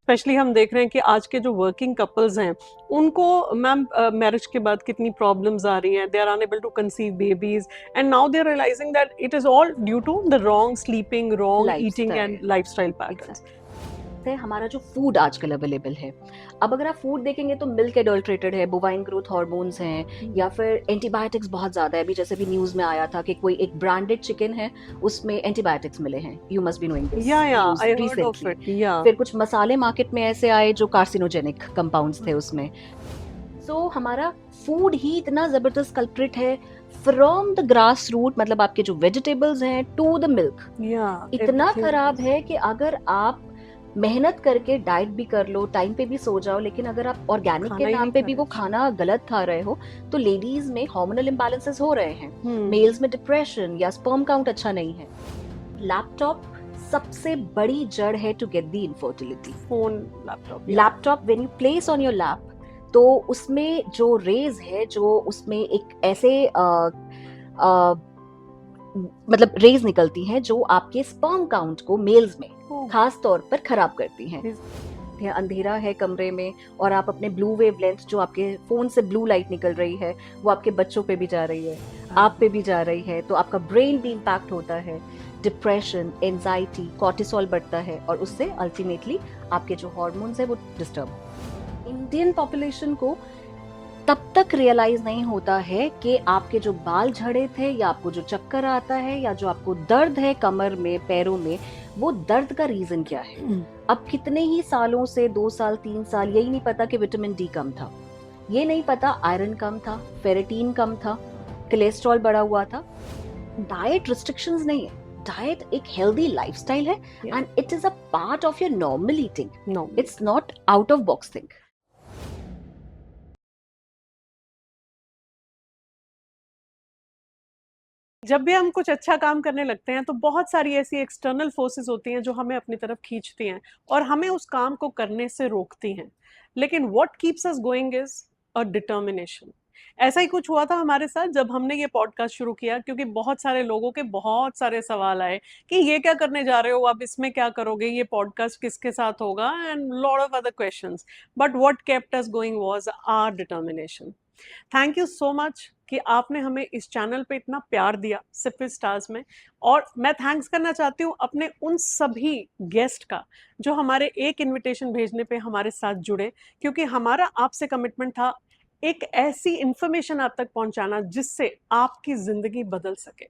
Specially हम देख रहे हैं कि आज के जो वर्किंग कपल्स हैं उनको मैम मैरिज के बाद कितनी प्रॉब्लम्स आ रही हैं, they are unable to conceive babies and now they are realising that it is all due to the wrong sleeping, wrong eating and lifestyle lifestyle patterns. है हमारा जो फूड आजकल अवेलेबल है। अब अगर आप फूड देखेंगे तो मिल्क एडल्ट्रेटेड है, बोवाइन ग्रोथ हार्मोन्स हैं, या फिर एंटीबायोटिक्स बहुत ज्यादा है। अभी जैसे भी न्यूज में आया था कि कोई एक ब्रांडेड चिकन है उसमें एंटीबायोटिक्स मिले हैं। You must be knowing this या news I heard of recently. It. या फिर कुछ मसाले मार्केट में ऐसे आए जो कार्सिनोजेनिक कंपाउंड्स थे उसमें। सो हमारा फूड ही इतना जबरदस्त कल्प्रिट है, फ्रॉम द ग्रास रूट, मतलब आपके जो वेजिटेबल्स हैं, टू द मिल्क। इतना खराब है कि अगर आप मेहनत करके डाइट भी कर लो, टाइम पे भी सो जाओ, लेकिन अगर आप ऑर्गेनिक के नाम पे भी वो खाना गलत खा रहे हो तो लेडीज में हार्मोनल इम्बैलेंसेस हो रहे हैं, मेल्स में डिप्रेशन या स्पर्म काउंट अच्छा नहीं है। लैपटॉप सबसे बड़ी जड़ है to get the infertility. Phone, laptop when you place on your lap, तो उसमें जो रेज है, जो उसमें एक ऐसे मतलब रेज निकलती हैं जो आपके स्पर्म काउंट को मेल्स में खास तौर पर खराब करती हैं। अंधेरा है कमरे में और आप अपने ब्लू वेव लेंथ, जो आपके फोन से ब्लू लाइट निकल रही है, वो आपके बच्चों पे भी जा रही है, आप पे भी जा रही है, तो आपका ब्रेन भी इम्पैक्ट होता है। डिप्रेशन, एंजाइटी, कॉर्टिसोल बढ़ता है और उससे अल्टीमेटली आपके जो हार्मोन्स है वो डिस्टर्ब। इंडियन पॉपुलेशन को तब तक रियलाइज नहीं होता है कि आपके जो बाल झड़े थे, या आपको जो चक्कर आता है, या जो आपको दर्द है कमर में, पैरों में, वो दर्द का रीजन क्या है। अब कितने ही सालों से, 2 साल 3 साल, यही नहीं पता कि विटामिन डी कम था, ये नहीं पता आयरन कम था, फेरेटीन कम था, कोलेस्ट्रॉल बढ़ा हुआ था। डाइट रिस्ट्रिक्शंस नहीं है, डाइट एक हेल्दी लाइफस्टाइल है and it is a part of your normal eating, it's not out of box thing. जब भी हम कुछ अच्छा काम करने लगते हैं तो बहुत सारी ऐसी एक्सटर्नल फोर्सेस होती हैं जो हमें अपनी तरफ खींचती हैं और हमें उस काम को करने से रोकती हैं, लेकिन what keeps us going is a determination. ऐसा ही कुछ हुआ था हमारे साथ जब हमने ये पॉडकास्ट शुरू किया, क्योंकि बहुत सारे लोगों के बहुत सारे सवाल आए कि ये क्या करने जा रहे हो, आप इसमें क्या करोगे, ये पॉडकास्ट किसके साथ होगा, and lot of other questions. But what kept us going was our determination. Thank you so much कि आपने हमें इस चैनल पे इतना प्यार दिया सिप विद स्टार्स में। और मैं थैंक्स करना चाहती हूँ अपने उन सभी गेस्ट का जो हमारे एक इनविटेशन भेजने पे हमारे साथ जुड़े, क्योंकि हमारा आपसे कमिटमेंट था एक ऐसी इंफॉर्मेशन आप तक पहुंचाना जिससे आपकी जिंदगी बदल सके।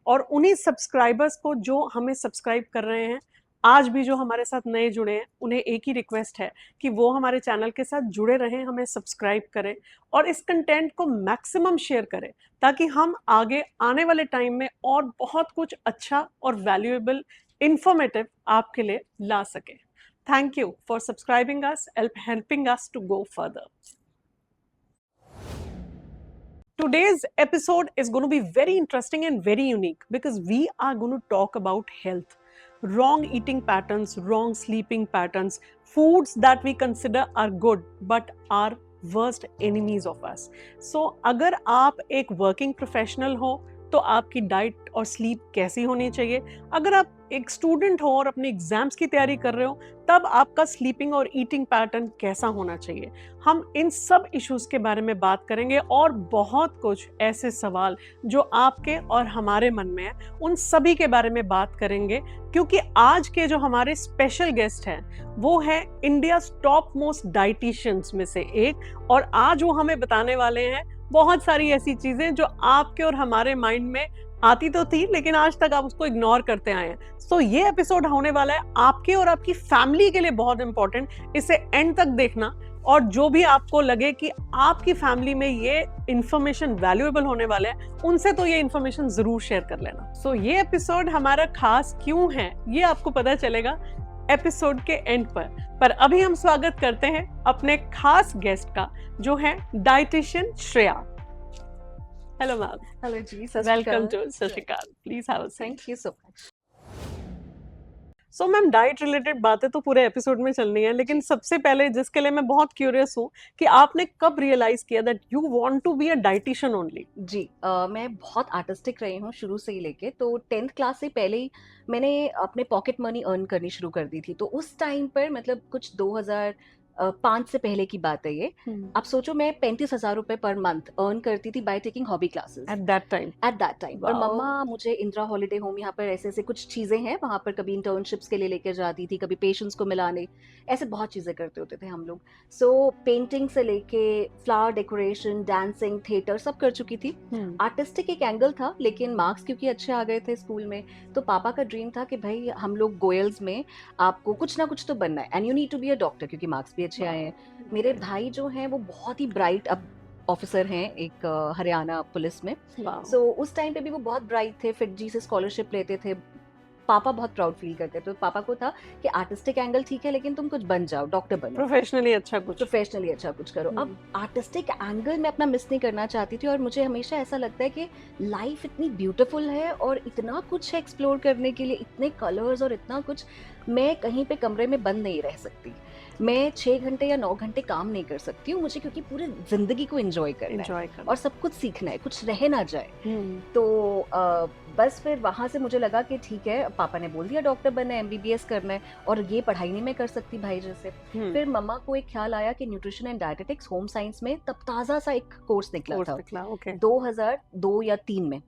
और उन्हीं सब्सक्राइबर्स को जो हमें सब्सक्राइब कर रहे हैं, आज भी जो हमारे साथ नए जुड़े हैं, उन्हें एक ही रिक्वेस्ट है कि वो हमारे चैनल के साथ जुड़े रहें, हमें सब्सक्राइब करें और इस कंटेंट को मैक्सिमम शेयर करें, ताकि हम आगे आने वाले टाइम में और बहुत कुछ अच्छा और वैल्यूएबल, इंफॉर्मेटिव आपके लिए ला सके। Thank you for subscribing us, helping us to go further. Today's episode is going to be very interesting and very unique because we are going to talk about health, wrong eating patterns, wrong sleeping patterns, foods that we consider are good but are worst enemies of us. So अगर आप एक working professional हो तो आपकी diet और sleep कैसी होनी चाहिए, अगर आप एक स्टूडेंट हो और अपने एग्जाम्स की तैयारी कर रहे हो तब आपका स्लीपिंग और ईटिंग पैटर्न कैसा होना चाहिए, हम इन सब इश्यूज के बारे में बात करेंगे। और बहुत कुछ ऐसे सवाल जो आपके और हमारे मन में है, उन सभी के बारे में बात करेंगे, क्योंकि आज के जो हमारे स्पेशल गेस्ट हैं वो है इंडिया टॉप मोस्ट डाइटिशियंस में से एक, और आज वो हमें बताने वाले हैं बहुत सारी ऐसी चीजें जो आपके और हमारे माइंड में आती तो थी लेकिन आज तक आप उसको इग्नोर करते आए हैं। सो ये एपिसोड होने वाला है आपके और आपकी फैमिली के लिए बहुत इंपॉर्टेंट, इसे एंड तक देखना। और जो भी आपको लगे कि आपकी फैमिली में ये इंफॉर्मेशन वैल्यूएबल होने वाला है, उनसे तो ये इंफॉर्मेशन जरूर शेयर कर लेना। सो ये एपिसोड हमारा खास क्यों है ये आपको पता चलेगा एपिसोड के एंड पर अभी हम स्वागत करते हैं अपने खास गेस्ट का, जो है dietitian Shreya. Hello ma'am. Hello जी, welcome to Sat Sri Akal. Please have a seat. Thank you so much. So ma'am diet related बातें तो पूरे एपिसोड में चलनी है, लेकिन सबसे पहले जिसके लिए मैं बहुत क्यूरियस हूँ कि आपने कब रियलाइज किया that you want to be a dietitian only? जी मैं बहुत आर्टिस्टिक रही हूँ शुरू से ही लेके, तो 10th क्लास से पहले ही मैंने अपने पॉकेट मनी अर्न करनी शुरू कर दी थी। तो उस टाइम पर मतलब कुछ 2005 से पहले की बात है ये। आप सोचो मैं 35,000 रुपए पर मंथ अर्न करती थी by taking hobby classes at that time. At that time. और Wow. मम्मा मुझे इंदिरा हॉलीडे होम, यहाँ पर ऐसे ऐसे कुछ चीज़ें हैं, वहाँ पर कभी इंटर्नशिप्स के लिए लेकर जाती थी, कभी पेशेंट्स को मिलाने, ऐसे बहुत चीज़ें करते होते थे हम लोग। सो पेंटिंग से लेके फ्लावर डेकोरेशन, डांसिंग, थिएटर सब कर चुकी थी। आर्टिस्टिक एक एंगल था, लेकिन मार्क्स क्योंकि अच्छे आ गए थे स्कूल में, तो पापा का ड्रीम था कि भाई हम लोग गोयल्स में आपको कुछ ना कुछ तो बनना है and you need to be a doctor, क्योंकि मार्क्स भी अच्छे आए हैं। मेरे भाई जो हैं वो बहुत ही ब्राइट अब ऑफिसर हैं एक हरियाणा पुलिस में। Wow. सो उस टाइम पे भी वो बहुत ब्राइट थे, फिटजी से स्कॉलरशिप लेते थे। पापा बहुत प्राउड फील करते थे, तो पापा को था कि आर्टिस्टिक एंगल ठीक है, लेकिन तुम कुछ बन जाओ, डॉक्टर बनो, प्रोफेशनली अच्छा कुछ। प्रोफेशनली अच्छा कुछ करो। अब आर्टिस्टिक एंगल मैं अपना मिस नहीं करना चाहती थी, और मुझे हमेशा ऐसा लगता है कि लाइफ इतनी ब्यूटीफुल है और इतना कुछ है एक्सप्लोर करने के लिए, इतने कलर्स और इतना कुछ। मैं कहीं पे कमरे में बंद नहीं रह सकती, मैं 6 घंटे या 9 घंटे काम नहीं कर सकती हूँ, मुझे क्योंकि पूरी जिंदगी को एंजॉय करना है और सब कुछ सीखना है, कुछ रह ना जाए। तो बस फिर वहाँ से मुझे लगा कि ठीक है, पापा ने बोल दिया डॉक्टर बनना है, MBBS करना है, और ये पढ़ाई नहीं मैं कर सकती भाई जैसे। फिर मम्मा को एक ख्याल आया कि nutrition and dietetics home science में तब ताज़ा सा एक कोर्स निकला था 2002 या 3 में।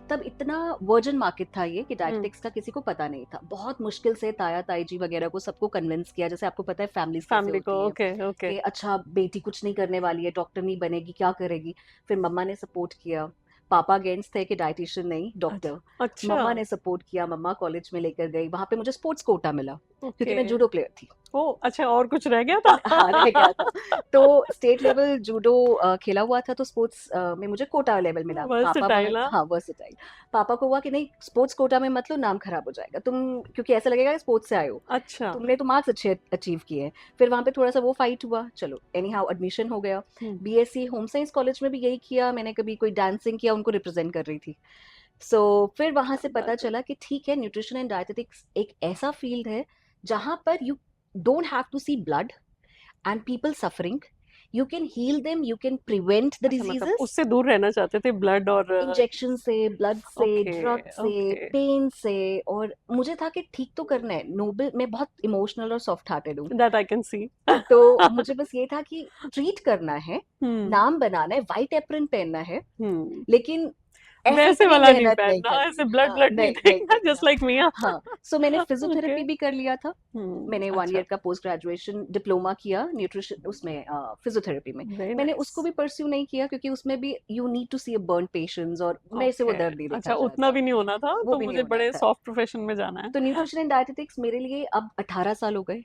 तब इतना वर्जन मार्केट था ये कि डायटेटिक्स का किसी को पता नहीं था। बहुत मुश्किल से ताया ताई जी वगैरह को सबको कन्विंस किया, जैसे आपको पता है फैमिली को कि अच्छा बेटी कुछ नहीं करने वाली है, डॉक्टर नहीं बनेगी, क्या करेगी। फिर मम्मा ने सपोर्ट किया, पापा अगेंस्ट थे कि डाइटिशियन नहीं डॉक्टर। अच्छा। मम्मा ने सपोर्ट किया, मम्मा कॉलेज में लेकर गई, वहां पे मुझे स्पोर्ट्स कोटा मिला क्योंकि मैं जूडो प्लेयर थी। अच्छा, और कुछ रह गया था? हाँ, रह गया था। तो स्टेट लेवल जूडो खेला हुआ था, तो स्पोर्ट्स में मुझे कोटा लेवल मिला। वर्सेटाइल। पापा को हुआ कि नहीं, स्पोर्ट्स कोटा में मत लो, नाम खराब हो जाएगा तुम, क्योंकि ऐसा लगेगा कि स्पोर्ट्स से आए हो। अच्छा, तुमने तो मार्क्स अच्छे अचीव किए। फिर वहां पे थोड़ा सा वो फाइट हुआ, चलो एनी हाउ एडमिशन हो गया। BSc होम साइंस कॉलेज में भी यही किया मैंने, कभी कोई डांसिंग किया, उनको रिप्रेजेंट कर रही थी। फिर वहां से पता चला कि ठीक है, न्यूट्रिशन एंड डायटेटिक्स एक ऐसा फील्ड है जहां पर you don't have to see blood and people suffering. You can heal them, you can prevent the diseases. मतलब उससे दूर रहना चाहते थे, ब्लड और इंजेक्शन से, ब्लड से, ड्रग से, पेन से। और मुझे था कि ठीक तो करना है, नोबल, मैं बहुत इमोशनल और सॉफ्ट हार्टेड हूँ, दैट आई कैन सी। तो मुझे बस ये था कि ट्रीट करना है, नाम बनाना है, व्हाइट एप्रन पहनना है, लेकिन वैसे वाला नहीं पहनना, ऐसे ब्लड नहीं देखना, जस्ट लाइक मी। हाँ, सो मैंने फिजियोथेरेपी भी कर लिया था। मैंने 1 ईयर का पोस्ट ग्रेजुएशन डिप्लोमा किया न्यूट्रिशन उसमें, फिजियोथेरेपी में। मैंने उसको भी परस्यू नहीं किया क्योंकि उसमें भी you need to see a burn patients, और मैं इसे वो दर्द नहीं देखना चाहता। उतना भी नहीं होना था, तो मुझे बड़े सॉफ्ट प्रोफेशन में जाना है। तो न्यूट्रिशन एंड डायटेटिक्स मेरे लिए अब 18 साल हो गए।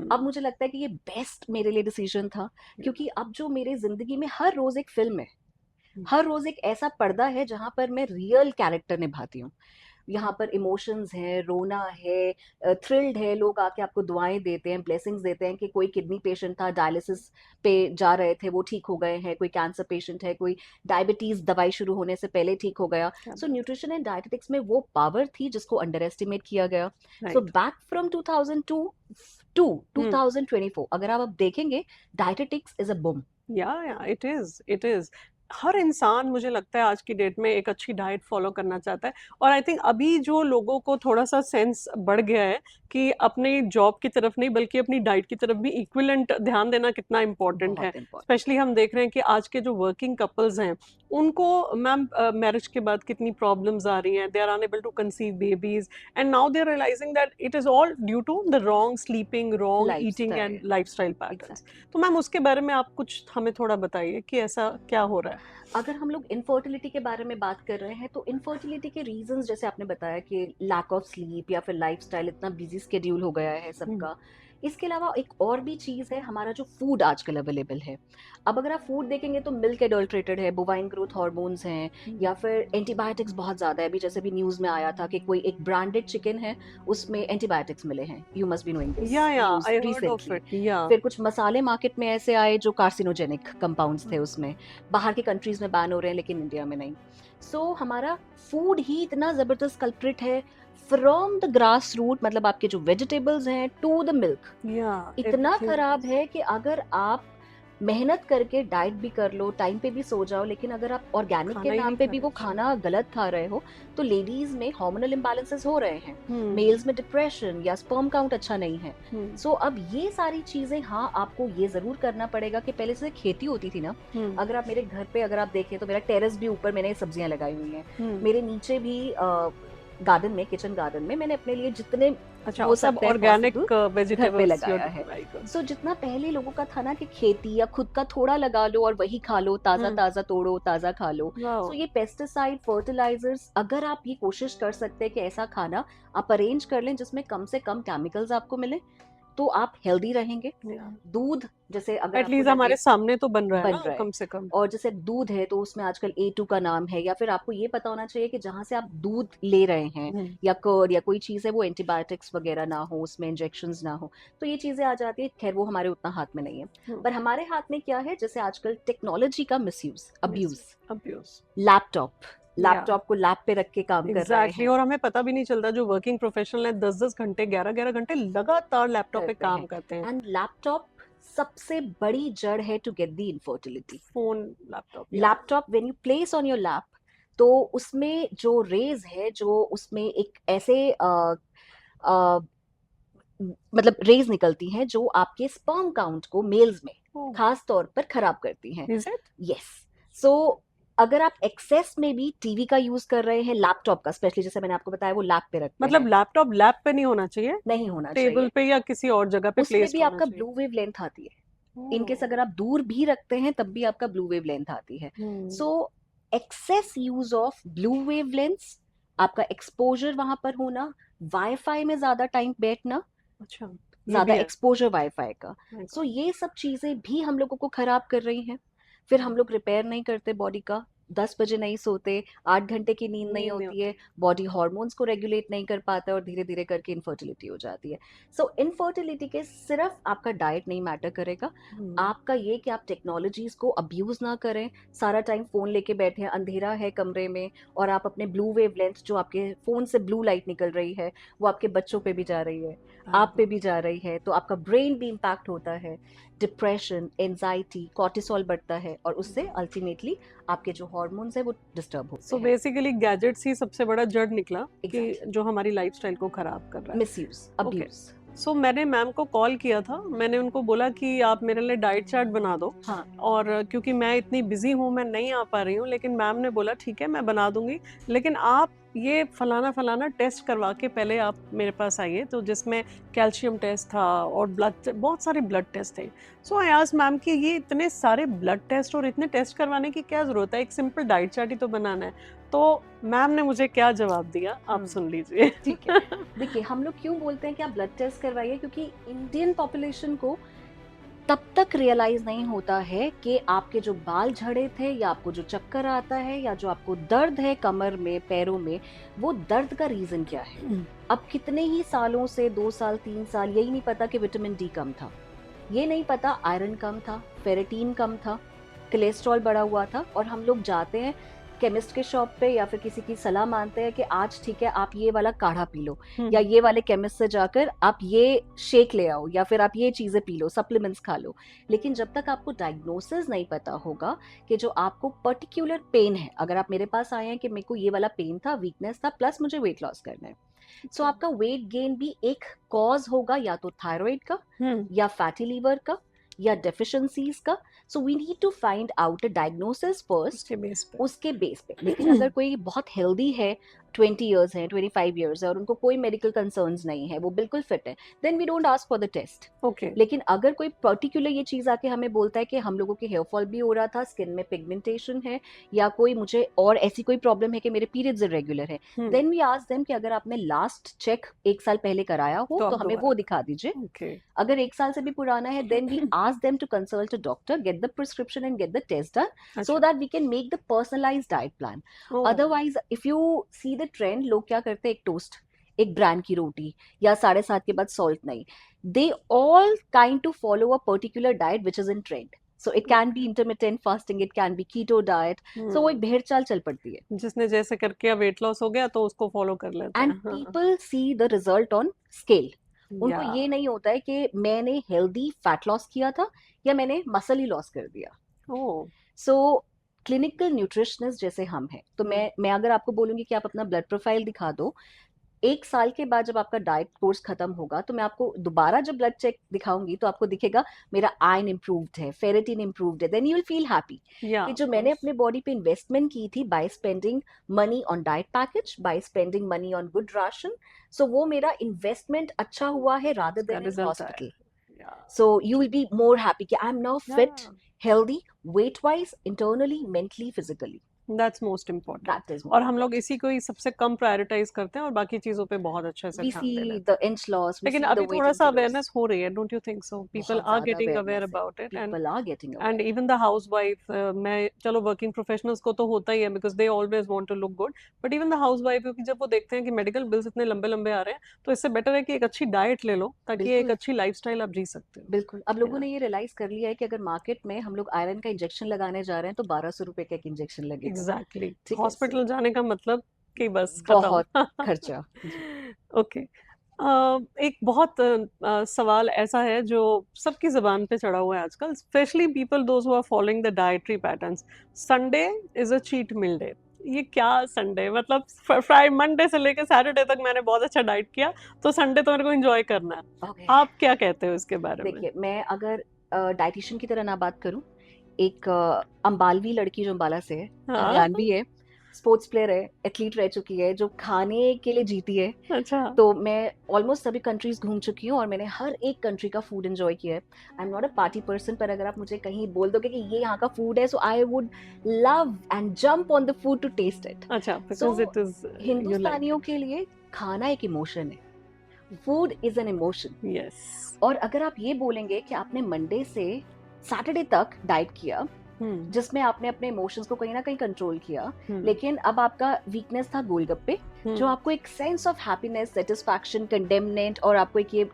अब मुझे लगता है कि ये बेस्ट मेरे लिए डिसीजन था, क्योंकि अब जो मेरे जिंदगी में हर रोज एक फिल्म है, हर रोज एक ऐसा पर्दा है जहां पर मैं रियल कैरेक्टर निभाती हूँ। यहाँ पर इमोशंस है, रोना है, थ्रिल्ड है, लोग आके आपको दुआएं देते हैं, ब्लेसिंग्स देते हैं कि कोई किडनी पेशेंट था, डायलिसिस पे जा रहे थे, वो ठीक हो गए हैं, कोई कैंसर पेशेंट है, कोई डायबिटीज दवाई शुरू होने से पहले ठीक हो गया। सो न्यूट्रिशन एंड डायटेटिक्स में वो पावर थी जिसको अंडर एस्टिमेट किया गया। सो बैक फ्रॉम 2002 टू 2024 अगर आप अब देखेंगे, dietetics is a boom. It is हर इंसान, मुझे लगता है आज की डेट में एक अच्छी डाइट फॉलो करना चाहता है। और आई थिंक अभी जो लोगों को थोड़ा सा सेंस बढ़ गया है कि अपनी जॉब की तरफ नहीं बल्कि अपनी डाइट की तरफ भी इक्विवेलेंट ध्यान देना कितना इम्पोर्टेंट है। स्पेशली हम देख रहे हैं कि आज के जो वर्किंग कपल्स हैं उनको मैम मैरिज के बाद कितनी प्रॉब्लम्स आ रही हैं, they are unable to conceive babies, and now they are realising that it is all due to the wrong sleeping, wrong eating and lifestyle patterns. तो मैम उसके बारे में आप कुछ हमें थोड़ा बताइए कि ऐसा क्या हो रहा है। अगर हम लोग इनफर्टिलिटी के बारे में बात कर रहे हैं, तो इनफर्टिलिटी के रीजंस जैसे आपने बताया कि लैक ऑफ स्लीप या फिर लाइफस्टाइल, इतना बिजी स्केड्यूल हो गया है सबका। इसके अलावा एक और भी चीज़ है, हमारा जो फूड आजकल अवेलेबल है। अब अगर आप फूड देखेंगे तो मिल्क एडल्ट्रेटेड है, बोवाइन ग्रोथ हार्मोन्स हैं, या फिर एंटीबायोटिक्स बहुत ज़्यादा है। अभी जैसे भी न्यूज़ में आया था कि कोई एक ब्रांडेड चिकन है, उसमें एंटीबायोटिक्स मिले हैं। You must be knowing this recently. फिर कुछ मसाले मार्केट में ऐसे आए जो कार्सिनोजेनिक कंपाउंड्स थे उसमें, बाहर के कंट्रीज में बैन हो रहे हैं लेकिन इंडिया में नहीं। सो हमारा फूड ही इतना ज़बरदस्त कल्प्रिट है। फ्रॉम द ग्रास रूट, मतलब आपके जो वेजिटेबल्स हैं टू द मिल्क, Yeah, इतना everything खराब is- है कि अगर आप मेहनत करके डाइट भी कर लो, टाइम पे भी सो जाओ, लेकिन अगर आप ऑर्गेनिक के खाना ही नाम नहीं पे खा भी रहे वो अच्छे। खाना गलत खा रहे हो, तो लेडीज में हार्मोनल इम्बैलेंसेस हो रहे हैं, हम्म मेल्स में डिप्रेशन या स्पर्म काउंट अच्छा नहीं है। हम्म सो अब ये सारी चीजें, हाँ आपको ये जरूर करना पड़ेगा कि पहले से खेती होती थी ना, हम्म अगर आप मेरे घर पे अगर आप देखें तो मेरा टेरेस भी ऊपर मैंने सब्जियां लगाई हुई हैं, हम्म। मेरे नीचे भी गार्डन में, किचन गार्डन में मैंने अपने लिए जितने अच्छा, हो सब सकते हैं ऑर्गेनिक पॉसिबल घर पे वेजिटेबल्स यू लगाया है। Very good. सो जितना पहले लोगों का था ना कि खेती या खुद का थोड़ा लगा लो और वही खा लो, ताजा हम्म। ताजा तोड़ो ताजा खा लो। वाओ। सो ये पेस्टिसाइड फर्टिलाइजर्स, अगर आप ये कोशिश कर सकते हैं कि ऐसा खाना आप अरेंज कर लें जिसमें कम से कम केमिकल्स आपको मिले, तो आप हेल्दी रहेंगे। दूध जैसे अगर आपको एटलीस्ट लगे हमारे सामने तो बन रहा है बन ना, रहा है, कम से कम। और जैसे दूध है तो उसमें आजकल A2 का नाम है, या फिर आपको ये पता होना चाहिए कि जहां से आप दूध ले रहे हैं हम्म या कर्ड या कोई चीज है वो एंटीबायोटिक्स वगैरह ना हो, उसमें इंजेक्शंस ना हो, तो ये चीजें आ जाती है। खैर वो हमारे उतना हाथ में नहीं है, हम्म। पर हमारे हाथ में क्या है, जैसे आजकल टेक्नोलॉजी का मिसयूज, अब्यूज, अब्यूज। लैपटॉप या लैपटॉप को लैब पे रख के काम कर रहे एग्जैक्टली, हैं, और हमें पता भी नहीं चलता, जो वर्किंग प्रोफेशनल है 10-10 घंटे 11-11 घंटे लगातार लैपटॉप पे करते काम हैं। करते हैं। एंड लैपटॉप सबसे बड़ी जड़ है to get the infertility. Phone, laptop, या laptop when you place on your lap, तो उसमें जो रेज है, जो उसमें एक ऐसे अ, मतलब रेज निकलती हैं जो आपके स्पर्म काउंट को मेल्स में खास तौर पर खराब करती हैं। Is it? यस। सो अगर आप एक्सेस में भी टीवी का यूज कर रहे हैं, लैपटॉप का स्पेशली, जैसे मैंने आपको बताया वो लैप पे रखते मतलब हैं, लैपटॉप लैब पे नहीं होना चाहिए, नहीं होना टेबल चाहिए। पे या किसी और जगह पे उसमें प्लेस्ड भी होना आपका चाहिए। ब्लू वेव लेंथ आती है, इनकेस ओह। अगर आप दूर भी रखते हैं तब भी आपका ब्लू वेव लेंथ आती है। Hmm. So excess use of blue wave lens, आपका एक्सपोजर वहां पर होना, वाईफाई में ज्यादा टाइम बैठना, अच्छा, ये ज्यादा भी है। एक्सपोजर वाईफाई का, My सो God. ये सब चीजें भी हम लोगों को खराब कर रही हैं। फिर हम लोग रिपेयर नहीं करते बॉडी का, 10 बजे नहीं सोते, 8 घंटे की नींद नहीं नींद नहीं होती है, होती। बॉडी हॉर्मोन्स को रेगुलेट नहीं कर पाता है, और धीरे धीरे करके इनफर्टिलिटी हो जाती है। सो इनफर्टिलिटी के सिर्फ आपका डाइट नहीं मैटर करेगा, आपका ये कि आप टेक्नोलॉजीज को अब्यूज ना करें, सारा टाइम फोन लेके बैठे हैं, अंधेरा है कमरे में, और आप अपने ब्लू वेव लेंथ, जो आपके फोन से ब्लू लाइट निकल रही है, वो आपके बच्चों पे भी जा रही है, आप पे भी जा रही है, तो आपका ब्रेन भी इम्पैक्ट होता है, डिप्रेशन, एंजाइटी, कॉर्टिसोल बढ़ता है, और उससे अल्टीमेटली आपके जो हार्मोन्स है वो डिस्टर्ब होते सो हैं। बेसिकली गैजेट्स ही सबसे बड़ा जड़ निकला कि Exactly. जो हमारी लाइफस्टाइल को खराब कर रहा है। Misuse, abuse. सो मैंने मैम को कॉल किया था, मैंने उनको बोला कि आप मेरे लिए डाइट चार्ट बना दो, हाँ, और क्योंकि मैं इतनी बिजी हूँ मैं नहीं आ पा रही हूँ, लेकिन मैम ने बोला ठीक है मैं बना दूंगी, लेकिन आप ये फलाना फलाना टेस्ट करवा के पहले आप मेरे पास आइए, तो जिसमें कैल्शियम टेस्ट था और बहुत सारे ब्लड टेस्ट थे। सो आई आस्क्ड मैम कि ये इतने सारे ब्लड टेस्ट और इतने टेस्ट करवाने की क्या जरूरत है, एक सिंपल डाइट चार्ट ही तो बनाना है। तो मैम ने मुझे क्या जवाब दिया आप सुन लीजिए। ठीक है। देखिए, हम लोग क्यों बोलते हैं कि आप ब्लड टेस्ट करवाइए, क्योंकि इंडियन पॉपुलेशन को तब तक रियलाइज नहीं होता है कि आपके जो बाल झड़े थे, या आपको जो चक्कर आता है, या जो आपको दर्द है कमर में, पैरों में, वो दर्द का रीजन क्या है। अब कितने ही सालों से, 2 साल 3 साल, यही नहीं पता कि विटामिन डी कम था, ये नहीं पता आयरन कम था, फेरेटीन कम था, कोलेस्ट्रॉल बढ़ा हुआ था, और हम लोग जाते हैं केमिस्ट के शॉप पे या फिर किसी की सलाह मानते हैं कि आज ठीक है आप ये वाला काढ़ा पी लो, या ये वाले केमिस्ट से जाकर आप ये शेक ले आओ, या फिर आप ये चीजें पी लो, सप्लीमेंट्स खा लो। लेकिन जब तक आपको डायग्नोसिस नहीं पता होगा कि जो आपको पर्टिकुलर पेन है, अगर आप मेरे पास आए हैं कि मेरे को ये वाला पेन था, वीकनेस था, प्लस मुझे वेट लॉस करना है, सो आपका वेट गेन भी एक कॉज होगा, या तो थायराइड का, या फैटी लीवर का, या डेफिशिएंसीज का। So we need to find out a diagnosis first, उसके बेस पे। लेकिन अगर कोई बहुत हेल्दी है, 20 ईयर्स है, 25 ईयर्स है, और उनको कोई मेडिकल कंसर्न्स नहीं है, वो बिल्कुल फिट है, then we don't ask for the test. लेकिन अगर कोई पर्टिकुलर ये चीज आके हमें बोलता है कि हम लोगों के हेयर फॉल भी हो रहा था, स्किन में पिगमेंटेशन है, या कोई मुझे और ऐसी कोई प्रॉब्लम है कि मेरे पीरियड्स इरेगुलर है, देन वी आस्क देम कि अगर आपने लास्ट चेक 1 साल पहले कराया हो तो हमें वो दिखा दीजिए। अगर 1 साल से भी पुराना है, then we ask them to consult a doctor, get the prescription and get the test done, so that we can make the personalised diet plan. Otherwise if you see the trend, लोग क्या करते हैं, एक toast, एक brand की रोटी, या 7:30 के बाद सॉल्ट नहीं, they all kind to follow a particular diet which is in trend. So it can be intermittent fasting, it can be keto diet. So वो एक भेड़ चाल चल पड़ती है. जिसने जैसे करके वेट लॉस हो गया तो उसको फॉलो कर लेते एंड हैं. हाँ. People see the result on scale. उनको या. ये नहीं होता है कि मैंने हेल्दी फैट लॉस किया था या मैंने मसल ही लॉस कर दिया. ओ. सो क्लिनिकल न्यूट्रिशनिस्ट जैसे हम हैं, तो मैं अगर आपको बोलूंगी कि आप अपना ब्लड प्रोफाइल दिखा दो, 1 साल के बाद जब आपका डाइट कोर्स खत्म होगा तो मैं आपको दोबारा जब ब्लड चेक दिखाऊंगी तो आपको दिखेगा मेरा आयरन इम्प्रूव्ड है, फेरेटिन इम्प्रूव्ड है. Then you will feel happy या. कि जो मैंने अपने बॉडी पे इन्वेस्टमेंट की थी by spending money on diet package, by spending money on good ration, so वो मेरा इन्वेस्टमेंट अच्छा हुआ है rather than in result hospital. Yeah. So you will be more happy कि I'm now fit, healthy, weight wise, internally, mentally, physically. That's most important. That is more और हम लोग important. इसी को ही सबसे कम प्रायोरिटाइज करते हैं और बाकी चीजों पे बहुत अच्छे से We ध्यान दे see लेते the हैं. inch loss, we लेकिन see the अभी weight थोड़ा सा kilos. अवेयरनेस हो रही है, don't you think so? People बहुत आर ज्यादा गेटिंग अवेयर awareness है. About it. And People are getting aware. And even the housewife, मैं चलो वर्किंग प्रोफेशनल्स को तो होता ही है because they always want to look good, but even the housewife, क्योंकि जब वो देखते हैं कि मेडिकल बिल्स इतने लंबे लंबे आ रहे हैं तो इससे बेटर है कि एक अच्छी डाइट ले लो ताकि एक बिल्कुल अच्छी लाइफस्टाइल आप जी सकते हो. बिल्कुल. अब लोगों Yeah. ने ये रियलाइज कर लिया है कि अगर मार्केट में हम लोग आयरन का इंजेक्शन लगाने जा रहे हैं तो 1200 रुपए का एक इंजेक्शन लगेगा. एग्जैक्टली. ठीक है, हॉस्पिटल जाने का मतलब कि बस बहुत खत्म. खर्चा. ओके. एक बहुत सवाल ऐसा है जो सबकी जबान पे चढ़ा हुआ है आजकल, specially people those who are following the dietary patterns. Sunday is a cheat meal day. ये क्या संडे मतलब? फ्राइडे मंडे से लेकर सैटरडे तक मैंने बहुत अच्छा डाइट किया तो संडे तो मेरे को एंजॉय करना है. Okay. आप क्या कहते हो इसके बारे में? देखिए, मैं अगर डाइटिशियन की तरह ना बात करूं, एक अंबालवी लड़की जो अंबाला से है, हाँ. हरियाणवी है, स्पोर्ट्स प्लेयर है, एथलीट रह चुकी है, जो खाने के लिए जीती है. अच्छा. तो मैं ऑलमोस्ट सभी कंट्रीज घूम चुकी हूँ और मैंने हर एक कंट्री का फूड एंजॉय किया है. I am not a party person, पर अगर आप मुझे कहीं बोल दोगे कि ये यहाँ का फूड है, so I would love and jump on the food to taste it. अच्छा, बिकॉज So, इट इज हिंदुस्तानियों के लिए खाना एक इमोशन है. Food is an emotion. Yes. और अगर आप ये बोलेंगे कि आपने मंडे से सैटरडे तक डाइट किया जिसमें आपने अपने इमोशंस को कहीं ना कहीं कंट्रोल किया, लेकिन अब आपका वीकनेस था गोलगप्पे, जो आपको एक सेंस ऑफ हैप्पीनेस, सेटिस्फैक्शन, कंडेमनेट, और आपको एक ये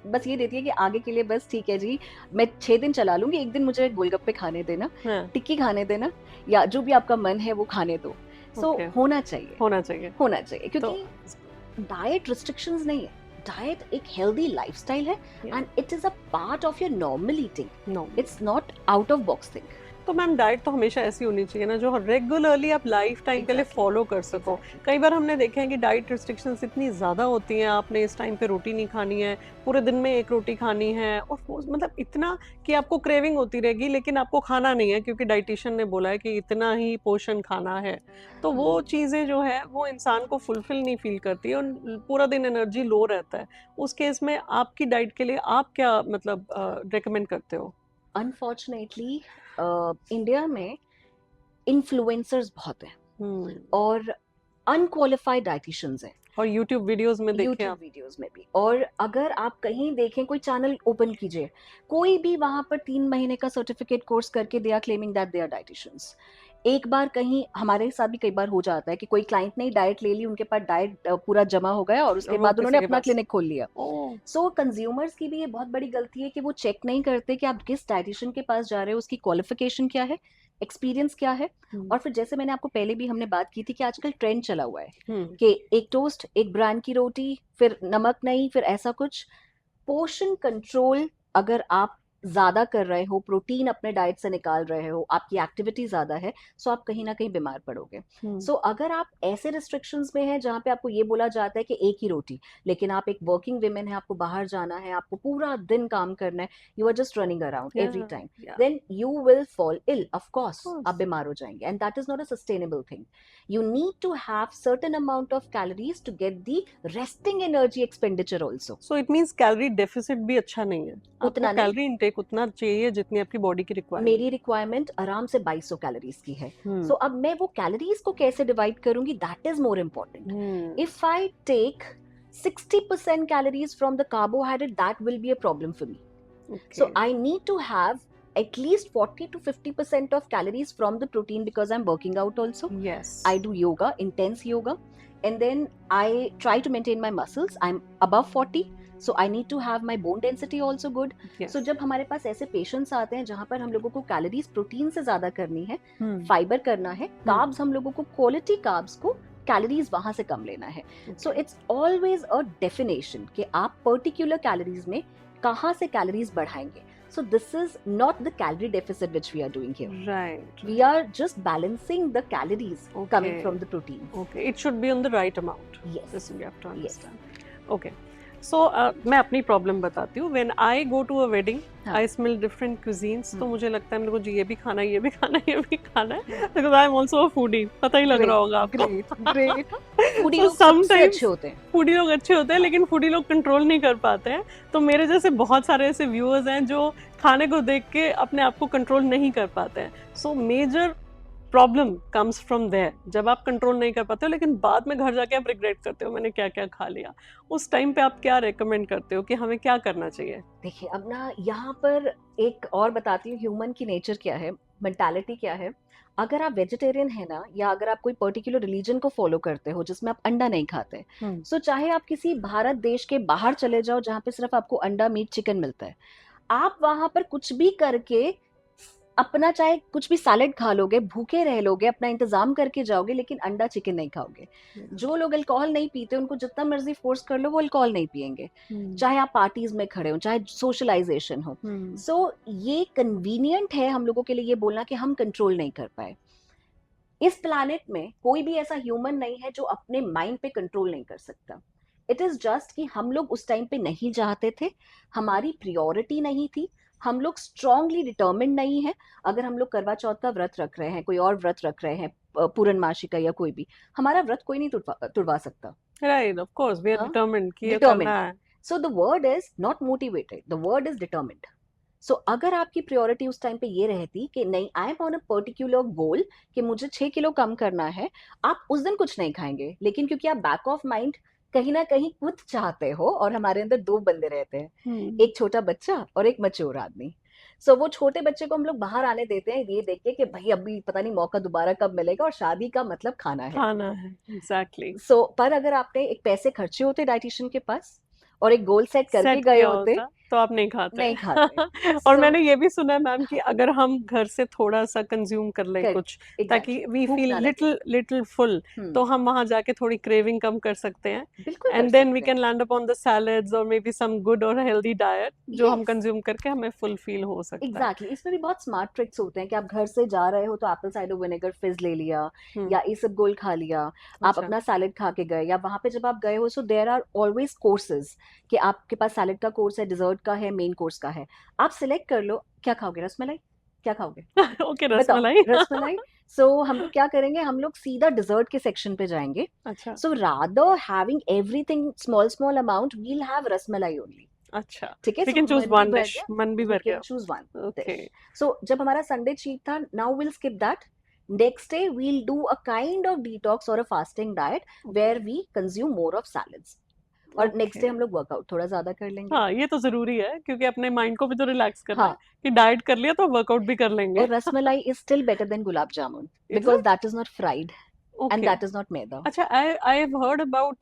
बस ये देती है कि आगे के लिए बस ठीक है जी, मैं 6 दिन चला लूंगी, एक दिन मुझे गोलगप्पे खाने देना, टिक्की खाने देना, या जो भी आपका मन है वो खाने दो. सो होना चाहिए, होना चाहिए, होना चाहिए, क्योंकि डाइट रिस्ट्रिक्शंस नहीं है. डाइट एक हेल्दी लाइफस्टाइल है and it is a part of your normal eating. It's not out of box thing. तो मैम डाइट तो हमेशा ऐसी होनी चाहिए ना जो रेगुलरली आप लाइफ टाइम के लिए फॉलो कर सको. कई बार हमने देखे हैं कि डाइट रिस्ट्रिक्शंस इतनी ज़्यादा होती हैं, आपने इस टाइम पे रोटी नहीं खानी है, पूरे दिन में एक रोटी खानी है, और मतलब इतना कि आपको क्रेविंग होती रहेगी लेकिन आपको खाना नहीं है क्योंकि डाइटिशियन ने बोला है कि इतना ही पोर्शन खाना है. तो वो चीज़ें जो है वो इंसान को फुलफिल नहीं फील करती है और पूरा दिन एनर्जी लो रहता है. उस केस में आपकी डाइट के लिए आप क्या मतलब रेकमेंड करते हो? अनफॉर्चुनेटली इंडिया में इन्फ्लुएंसर्स बहुत हैं और अनक्वालिफाइड डाइटिशियंस हैं, और YouTube वीडियोस में देखें, YouTube वीडियोस में भी. और अगर आप कहीं देखें, कोई चैनल ओपन कीजिए, कोई भी वहां पर 3 महीने का सर्टिफिकेट कोर्स करके they are claiming that they are dietitians. एक बार कहीं हमारे साथ भी कई बार हो जाता है कि कोई क्लाइंट ने डाइट ले ली, उनके पास डाइट पूरा जमा हो गया और उसके बाद उन्होंने अपना क्लिनिक खोल लिया. सो कंज्यूमर्स की भी ये बहुत बड़ी गलती है कि वो चेक नहीं करते कि आप किस डाइटिशियन के पास जा रहे हो, उसकी क्वालिफिकेशन क्या है, एक्सपीरियंस क्या है. और फिर जैसे मैंने आपको पहले भी हमने बात की थी कि आजकल ट्रेंड चला हुआ है कि एक टोस्ट, एक ब्रांड की रोटी, फिर नमक नहीं, फिर ऐसा कुछ. पोर्शन कंट्रोल अगर आप ज्यादा कर रहे हो, प्रोटीन अपने डाइट से निकाल रहे हो, आपकी एक्टिविटी ज्यादा है, सो आप कहीं ना कहीं बीमार पड़ोगे. सो अगर आप ऐसे रिस्ट्रिक्शंस में हैं जहां पे आपको ये बोला जाता है कि एक ही रोटी, लेकिन आप एक वर्किंग विमेन है, आपको बाहर जाना है, आपको पूरा दिन काम करना है, you are just running around every time, then you will fall ill. Of course आप बीमार हो जाएंगे and that is not a sustainable thing. You need to have certain amount of calories to get the resting energy expenditure also. So it means calorie deficit भी अच्छा नहीं है. उतना calorie intake उतना चाहिए जितनी आपकी बॉडी की रिक्वायरमेंट. मेरी रिक्वायरमेंट आराम से 2200 कैलोरीज की है. सो अब मैं वो कैलोरीज को कैसे डिवाइड करूंगी, that is more important. If I take 60% calories from the carbohydrate, that will be a problem for me. So I need to have at least 40 to 50% of calories from the protein because I'm working out also. Yes. I do yoga, intense yoga. and then I try to maintain my muscles. I'm above 40, so I need to have my bone density also good. Yes. So जब हमारे पास ऐसे patients आते हैं जहाँ पर हम लोगों को कैलोरीज प्रोटीन से ज्यादा करनी है, फाइबर करना है, कार्ब्स हम लोगों को क्वालिटी कार्ब्स को कैलोरीज वहां से कम लेना है. So it's always a definition कि आप पर्टिकुलर कैलोरीज में कहाँ से कैलोरीज बढ़ाएंगे. So this is not the calorie deficit which we are doing here. Right. We are just balancing the calories coming from the protein. Okay. It should be on the right amount. Yes. This we have to understand. Yes. Okay. So मैं अपनी problem बताती हूँ. When I go to a wedding, I smell different cuisines. तो मुझे लगता है मेरे को जी ये भी खाना है, ये भी खाना है, ये भी खाना है. Because I am also a foodie. पता ही लग रहा होगा आपको. Great. Foodie लोग सबसे अच्छे होते हैं. फूडी लोग अच्छे होते हैं, लेकिन फूडी लोग कंट्रोल नहीं कर पाते हैं. तो मेरे जैसे बहुत सारे ऐसे व्यूअर्स हैं जो खाने को देख के अपने आप को कंट्रोल नहीं कर पाते हैं. So major problem comes from there. जब आप कंट्रोल नहीं कर पाते हो, लेकिन बाद में घर जाके आप रिग्रेट करते हो मैंने क्या क्या खा लिया. उस टाइम पे आप क्या रेकमेंड करते हो कि हमें क्या करना चाहिए? देखिए, अब ना यहाँ पर एक और बताती हूँ ह्यूमन की नेचर क्या है, मेंटालिटी क्या है. अगर आप वेजिटेरियन है ना, या अगर आप कोई पर्टिकुलर रिलीजन को फॉलो करते हो जिसमें आप अंडा नहीं खाते, सो चाहे आप किसी भारत देश के बाहर चले जाओ जहाँ पे सिर्फ आपको अंडा, मीट, चिकन मिलता है, आप वहां पर कुछ भी करके अपना चाहे कुछ भी सैलेड खा लोगे, भूखे रह लोगे, अपना इंतजाम करके जाओगे, लेकिन अंडा, चिकन नहीं खाओगे. जो लोग अल्कोहल नहीं पीते उनको जितना मर्जी फोर्स कर लो वो अल्कोहल नहीं पियेंगे, चाहे आप पार्टीज में खड़े हो, चाहे सोशलाइजेशन हो. सो ये कन्वीनियंट है हम लोगों के लिए ये बोलना कि हम कंट्रोल नहीं कर पाए. इस प्लैनेट में कोई भी ऐसा ह्यूमन नहीं है जो अपने माइंड पे कंट्रोल नहीं कर सकता. इट इज जस्ट कि हम लोग उस टाइम पे नहीं चाहते थे, हमारी प्रियोरिटी नहीं थी, हम लोग स्ट्रांगली डिटर्मिन्ड नहीं है. अगर हम लोग करवा चौथ का व्रत रख रहे हैं, कोई और व्रत रख रहे हैं, पूर्णमासी का या कोई भी, हमारा व्रत कोई नहीं तुड़वा सकता. Right, of course we are determined कि ये Determined. करना है. So the word is not motivated, the word is determined. So अगर आपकी प्रियोरिटी उस टाइम पे ये रहती कि नहीं, I am on a particular goal कि मुझे 6 किलो कम करना है, आप उस दिन कुछ नहीं खाएंगे. लेकिन क्योंकि आप बैक ऑफ माइंड कहीं ना कहीं कुछ चाहते हो, और हमारे अंदर दो बंदे रहते हैं, एक छोटा बच्चा और एक मैच्योर आदमी. सो वो छोटे बच्चे को हम लोग बाहर आने देते हैं ये देख के कि भाई अभी पता नहीं मौका दोबारा कब मिलेगा, और शादी का मतलब खाना है. एग्जैक्टली. सो पर अगर आपने एक पैसे खर्चे होते डाइटिशियन के पास और एक गोल सेट करके गए होते, तो आप नहीं खाते. और So- मैंने ये भी सुना है मैम कि अगर हम घर से थोड़ा सा कंज्यूम कर लें कुछ, ताकि वी भूख फील ना लगे. लिटिल फुल, तो हम वहां जाके थोड़ी क्रेविंग कम कर सकते हैं. बिल्कुल and then we can land upon the salads और मे बी सम गुड और हेल्दी डाइट जो हम Yes. कंज्यूम करके हमें फुल फील हो सकता है. एग्जैक्टली. इसमें भी बहुत स्मार्ट ट्रिक्स होते हैं कि आप घर से जा रहे हो तो एप्पल साइडर विनेगर फिज ले लिया, या इसबगोल खा लिया, आप अच्छा. अपना सैलेड खा के गए, या वहां पे जब आप गए हो, so there are always courses कि आपके पास सैलेड का कोर्स है, डिजर्ट का है, मेन कोर्स का है. आप सिलेक्ट कर लो क्या खाओगे. रसमलाई क्या खाओगे? ओके, रसमलाई. रसमलाई. सो हम लोग क्या करेंगे, हम लोग सीधा डिजर्ट के सेक्शन पे जाएंगे. अच्छा. So rather having everything small amount, we'll have rasmalai only. अच्छा, ठीक है. we can choose one dish. मन भी भर गया. choose one Okay. dish. So जब हमारा संडे चीट था, now we'll skip that. Next day we'll do a kind of detox or a fasting diet where we consume more of salads. और next day हम लोग workout थोड़ा ज्यादा कर लेंगे. हाँ, ये तो जरूरी है क्योंकि अपने माइंड को भी तो रिलैक्स करना हाँ. है कि डाइट कर लिया तो वर्कआउट भी कर लेंगे. और rasmalai is still better than gulab jamun because that is not fried and that is not maida. अच्छा, आई हैव हर्ड अबाउट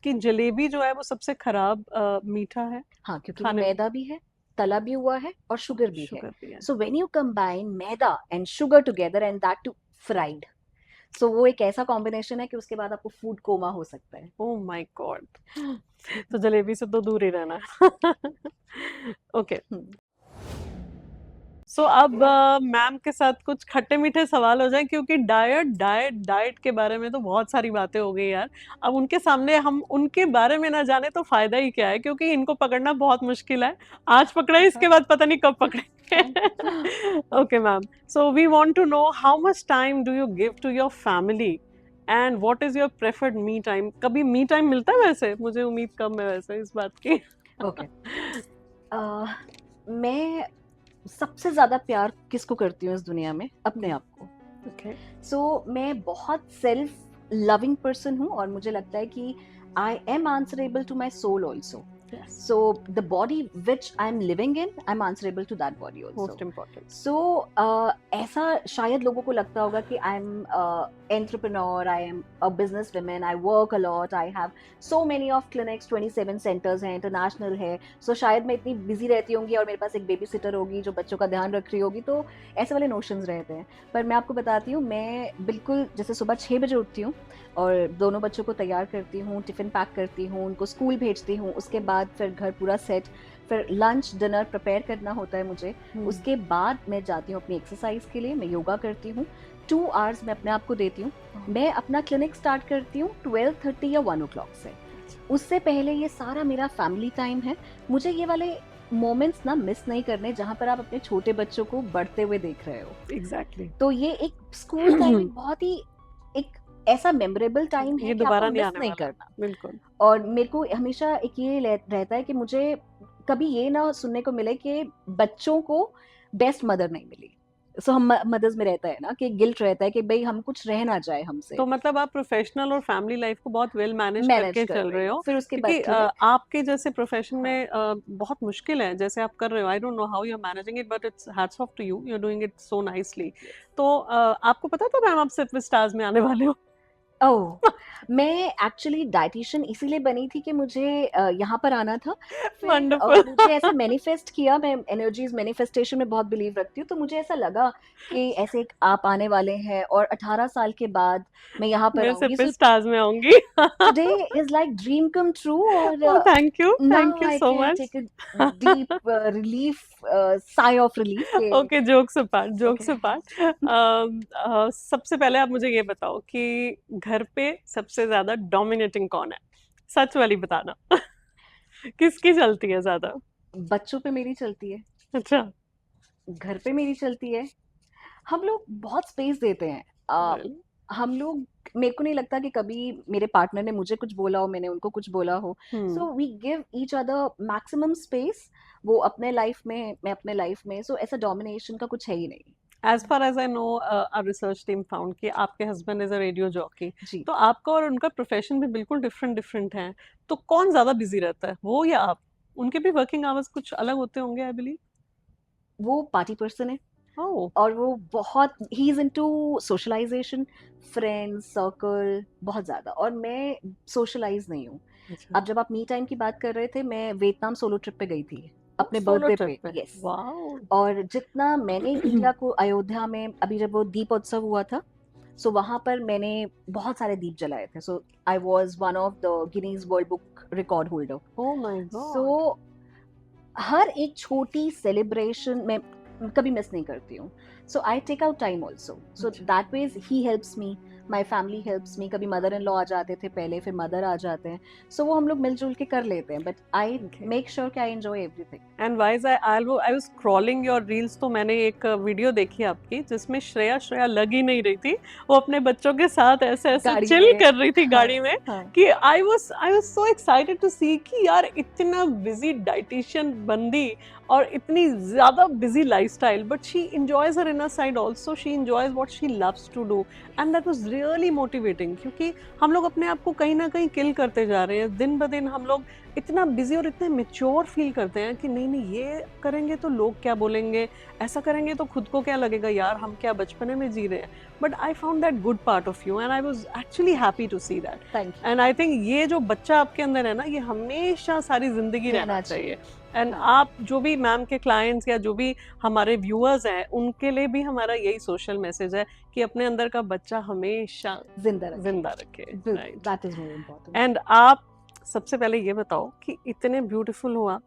कि जलेबी जो है वो सबसे खराब मीठा है. हाँ, क्योंकि मैदा भी है, तला भी हुआ है, और शुगर भी है. So when you combine maida and sugar together and that too fried, so वो एक ऐसा कॉम्बिनेशन है कि उसके बाद आपको फूड कोमा हो सकता है. ओह माय गॉड. तो जलेबी से तो दूर ही रहना. ओके. सो अब मैम के साथ कुछ खट्टे मीठे सवाल हो जाए, क्योंकि डाइट के बारे में तो बहुत सारी बातें हो गई यार. अब उनके सामने हम उनके बारे में ना जाने तो फायदा ही क्या है, क्योंकि इनको पकड़ना बहुत मुश्किल है. आज पकड़ा है, इसके बाद पता नहीं कब पकड़ेंगे. Okay ma'am, so we want to know how much time do you give to your family and what is your preferred me time. कभी मी टाइम मिलता है? वैसे मुझे उम्मीद कम है वैसे इस बात की. ओके. मैं सबसे ज्यादा प्यार किसको करती हूँ इस दुनिया में? अपने आप को. Okay. सो मैं बहुत सेल्फ लविंग पर्सन हूँ, और मुझे लगता है कि I am answerable to my soul also. So the body which I'm living in, I'm answerable to that body also. Most important. So ऐसा शायद लोगों को लगता होगा कि I'm entrepreneur, I am a businesswoman, I work a lot, I have so many of clinics, 27 centers हैं, international है, so शायद मैं इतनी busy रहती होंगी और मेरे पास एक बेबी सिटर होगी जो बच्चों का ध्यान रख रही होगी, तो ऐसे वाले notions रहते हैं. पर मैं आपको बताती हूँ, मैं बिल्कुल जैसे सुबह 6 बजे उठती हूँ और दोनों बच्चों को तैयार करती हूँ, टिफ़िन पैक करती हूँ, उनको स्कूल भेजती हूँ, उसके बाद फिर घर पूरा सेट, फिर लंच डिनर प्रिपेयर करना होता है मुझे. उसके बाद मैं जाती हूँ अपनी एक्सरसाइज के लिए, मैं योगा करती हूँ, 2 आवर्स मैं अपने आप को देती हूँ. मैं अपना क्लिनिक स्टार्ट करती हूँ 12:30 या 1 o'clock से. उससे पहले ये सारा मेरा फैमिली टाइम है. मुझे ये वाले मोमेंट्स ना मिस नहीं करने जहाँ पर आप अपने छोटे बच्चों को बढ़ते हुए देख रहे हो. एग्जैक्टली. तो ये एक स्कूल टाइम बहुत ही एक ऐसा मेमोरेबल टाइम है ये कि दोबारा आपको नहीं मिस आने नहीं वाला. करना. बिल्कुल. और मेरे को हमेशा एक ये रहता है कि मुझे कभी ये ना सुनने को मिले कि बच्चों को बेस्ट मदर नहीं मिली. सो हम मदर्स में रहता है ना कि गिल्ट रहता है कि भाई हम कुछ रह ना जाए हमसे. तो मतलब आप प्रोफेशनल और फैमिली लाइफ को बहुत वेल मैनेज मैनेज करके कर चल रही रहे हूँ. हो, फिर उसके बाद क्योंकि क्लिनिक. आपके जैसे प्रोफेशन हाँ. में बहुत मुश्किल है जैसे आप कर रहे हो. I don't know how you are managing it, but it's hats off to you. You are doing it so nicely. तो आपको पता था मैम आप सिर्फ स्टार्स में आने वाले हो? ओह! मैं एक्चुअली डायटीशियन इसीलिए बनी थी कि मुझे यहाँ पर आना था. फिर वंडरफुल. मुझे ऐसे मैनिफेस्ट किया, मैं एनर्जीज मैनिफेस्टेशन में बहुत बिलीव रखती हूँ, तो मुझे ऐसा लगा कि ऐसे एक आप आने वाले हैं और 18 साल के बाद मैं यहाँ पर मैं आऊंगी. सिर्फ सो स्टार्स में आऊंगी. Today is like dream come true. और Oh, thank you. Thank now you I so can much. Take a deep relief, sigh of relief के. Okay, jokes apart, okay. Jokes apart. सबसे पहले आप मुझे ये बताओ कि घर पे सबसे ज्यादा डोमिनेटिंग कौन है? सच वाली बताना. किसकी चलती है ज्यादा? बच्चों पे मेरी चलती है, अच्छा. घर पे मेरी चलती है. हम लोग बहुत स्पेस देते हैं. Well, हम लोग, मेरे को नहीं लगता कि कभी मेरे पार्टनर ने मुझे कुछ बोला हो, मैंने उनको कुछ बोला हो. hmm. So we give each other maximum space. वो अपने लाइफ में, मैं अपने लाइफ में. सो ऐसा डोमिनेशन का कुछ है ही नहीं. As far as I know, our research team found कि आपके husband is a radio jockey. जी. तो आपका और उनका प्रोफेशन भी बिल्कुल डिफरेंट डिफरेंट है. तो कौन ज्यादा बिजी रहता है, वो या आप? उनके भी वर्किंग आवर्स कुछ अलग होते होंगे, आई बिलीव. वो पार्टी पर्सन है ओह. और वो बहुत, he is into socialisation, friends circle बहुत ज्यादा. और मैं सोशलाइज नहीं हूँ. अच्छा. अब जब आप मी टाइम की बात कर रहे थे, मैं वियतनाम सोलो ट्रिप पे गई थी अपने सोलो बर्थडे ट्रिप पे. पे. यस. वाओ. और जितना मैंने इंडिया को, अयोध्या में अभी जब वो दीपोत्सव हुआ था, सो वहां पर मैंने बहुत सारे दीप जलाए थे. So I was one of the Guinness World Book Record holder. Oh my god. So हर एक छोटी सेलिब्रेशन में कभी मिस नहीं करती हूँ. So I take out time also. So that ways he helps me, my family helps me. कभी mother in law आ जाते थे पहले, फिर मदर आ जाते हैं. सो वो हम लोग मिलजुल के कर लेते हैं. बट आई मेक श्योर कि I enjoy everything. And wise I was scrolling your reels, तो मैंने एक वीडियो देखी आपकी जिसमें श्रेया लग ही नहीं रही थी. वो अपने बच्चों के साथ ऐसे ऐसे गाड़ी चिल में. कर रही थी हाँ, गाड़ी में. हाँ. कि I was so excited to see कि यार इतना बिजी डाइटिशियन बंदी और इतनी ज्यादा busy lifestyle, but she enjoys her inner side also. She enjoys what she loves to do, and that was really motivating. क्योंकि हम लोग अपने आप को कहीं ना कहीं किल करते जा रहे हैं. दिन ब दिन हम लोग इतना बिजी और इतने मेच्योर फील करते हैं कि नहीं नहीं ये करेंगे तो लोग क्या बोलेंगे, ऐसा करेंगे तो खुद को क्या लगेगा, यार हम क्या बचपने में जी रहे हैं. But I found that good part of you and I was actually happy to see that. Thank you. And I think ये जो बच्चा आपके अंदर है ना, ये हमेशा सारी जिंदगी रहना रहना चाहिए. चाहिए. एंड आप जो भी मैम के क्लाइंट्स या जो भी हमारे व्यूअर्स हैं, उनके लिए भी हमारा यही सोशल मैसेज है कि अपने अंदर का बच्चा हमेशा जिंदा रखे. Right. That is more important. And आप सबसे पहले ये बताओ कि इतने ब्यूटीफुल हुआ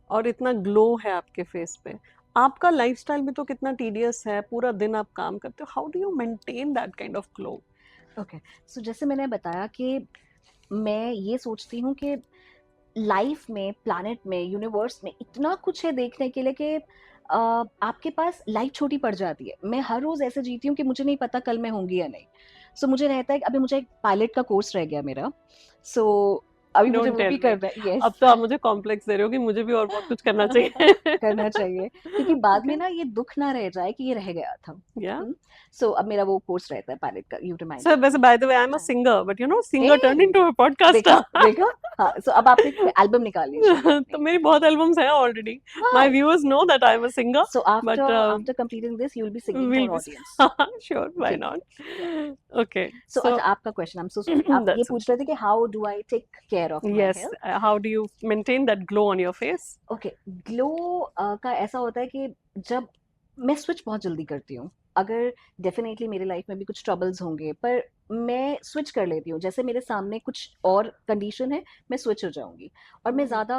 और इतना ग्लो है आपके फेस पे, आपका लाइफस्टाइल भी तो कितना टीडियस है, पूरा दिन आप काम करते हो. How do you maintain that kind of glow? Okay. So जैसे मैंने बताया कि मैं ये सोचती हूँ कि लाइफ में, प्लैनेट में, यूनिवर्स में इतना कुछ है देखने के लिए कि आपके पास लाइफ छोटी पड़ जाती है. मैं हर रोज ऐसे जीती हूँ कि मुझे नहीं पता कल मैं होंगी या नहीं. सो मुझे रहता है कि अभी मुझे एक पायलट का कोर्स रह गया मेरा. सो अभी मुझे Don't वो tell भी me. करना है, अब यस। तो आप मुझे कॉम्प्लेक्स दे रहे हो कि मुझे भी और बहुत कुछ करना चाहिए. करना चाहिए, क्योंकि बाद में Okay. ना ये दुख ना रह जाए कि ये रह गया था। Yeah. सो अब मेरा वो कोर्स रहता है पायलट का, यू So, रिमाइंडेड वैसे मी। by the way, I'm a हाँ, singer, but you know, hey, singer turned into a podcaster. देखा देखा। हाँ, सो अब आप एक एल्बम निकाल लीजिए तो अपनी। मेरी बहुत एल्बम्स हैं already. My wow. viewers know that I'm a singer, So but after completing this, you'll be singing we'll for be audience. sure, why Okay. not? Yeah. Okay, So so अच्छा, आपका question, I am so sorry, आप ये that's पूछ रहे थे कि how do I take care of my yes. Health. How do you maintain that glow on your face? Okay, glow का ऐसा होता है कि जब मैं स्विच बहुत जल्दी करती हूँ, अगर डेफिनेटली मेरे लाइफ में भी कुछ ट्रबल्स होंगे, पर मैं स्विच कर लेती हूँ, जैसे मेरे सामने कुछ और कंडीशन है, मैं स्विच हो जाऊंगी, और मैं ज्यादा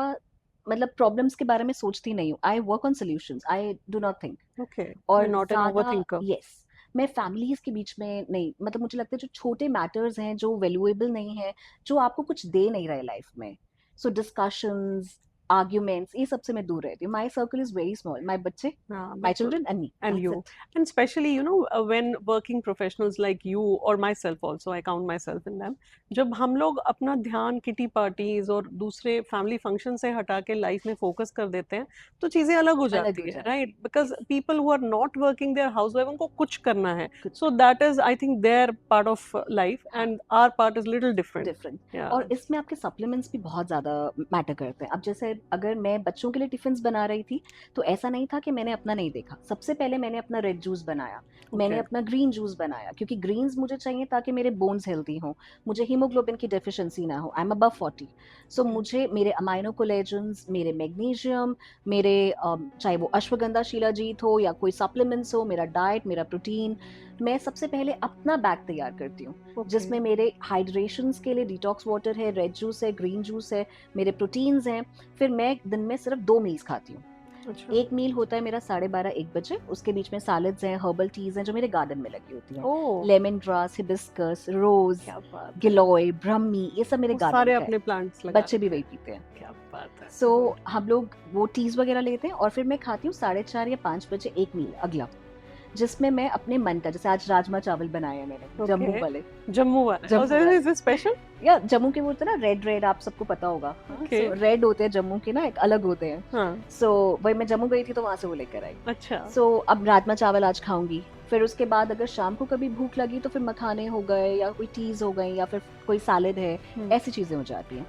मतलब प्रॉब्लम्स के बारे में सोचती नहीं हूँ। I work on solutions, I do not think. Okay, और you're not an ज्यादा, overthinker. यस, मैं फैमिलीज के बीच में नहीं, मतलब मुझे लगता है जो छोटे मैटर्स हैं, जो वैल्यूएबल नहीं है, जो आपको कुछ दे नहीं रहे लाइफ में, सो डिस्कशंस, आर्ग्यूमेंट्स, ये सबसे मैं दूर रहती हूँ। माई सर्कल इज वेरी स्मॉल, माई बच्चे, माई बिल्कुल. Children and me, And that's you, it. and especially you know when working professionals like you or myself also, I count myself in them, जब हम लोग अपना ध्यान किटी पार्टीज और दूसरे फैमिली फंक्शन से हटा के लाइफ में फोकस कर देते हैं तो चीजें अलग हो अलग जाती हो है, जाती right? Because people who are not working, their housewife, उनको कुछ करना है, है, so that is I think their part of life हाँ, and our part is little different. Different. Yeah और इसमें आपके सप्लीमेंट्स भी बहुत ज़्यादा मैटर करते हैं। अब जैसे अगर मैं बच्चों के लिए टिफिन्स बना रही थी, तो ऐसा नहीं था कि मैंने अपना नहीं देखा, सबसे पहले मैंने अपना रेड जूस बनाया, मैंने ओके. अपना ग्रीन जूस बनाया, क्योंकि ग्रीन्स मुझे चाहिए ताकि मेरे बोन्स हेल्दी हों, मुझे हीमोग्लोबिन की डेफिशिएंसी ना हो, आई एम अबव 40। सो मुझे मेरे अमाइनो कोलेजन्स, मेरे मैग्नीशियम, मेरे चाहे वो अश्वगंधा शिलाजीत हो या कोई सप्लीमेंट्स हो, मेरा डाइट, मेरा प्रोटीन, मैं सबसे पहले अपना बैग तैयार करती हूँ, जिसमें मेरे हाइड्रेशंस के लिए डिटॉक्स वाटर है, रेड जूस है, ग्रीन जूस है, मेरे प्रोटीन्स हैं। फिर मैं दिन में सिर्फ 2 मील्स खाती हूँ। अच्छा. एक मील होता है मेरा 12:30-1 बजे, उसके बीच में सैलड्स हैं, हर्बल टीज हैं जो मेरे गार्डन में लगी होती हैं, ओह, लेमन ग्रास, हिबिस्कस, रोज, क्या बात है. गिलोय, ब्रह्मी, ये सब मेरे वो गार्डन सारे का है। अपने प्लांट्स लगा बच्चे भी रखे वही हैं. पीते हैं। क्या बात है. सो हम लोग वो टीज वगैरह लेते हैं, और फिर मैं खाती हूँ 4:30 या 5 बजे एक मील अगला, जिसमें मैं अपने मन का, जैसे आज राजमा चावल बनाए हैं मैंने, Okay. जम्मू वाले। जम्मू वाले. जम्मू Oh, so वाले। is this special? या जम्मू के वो होते हैं ना रेड रेड, आप सबको पता होगा। Okay. रेड होते हैं जम्मू के ना, एक अलग होते हैं। हाँ. सो वही मैं जम्मू गई थी तो वहां से वो लेकर आई। अच्छा. सो अब राजमा चावल आज खाऊंगी, फिर उसके बाद अगर शाम को कभी भूख लगी तो फिर मखाने हो गए, या कोई टीज हो गई, या फिर कोई सैलेड है, ऐसी चीजें हो जाती हैं।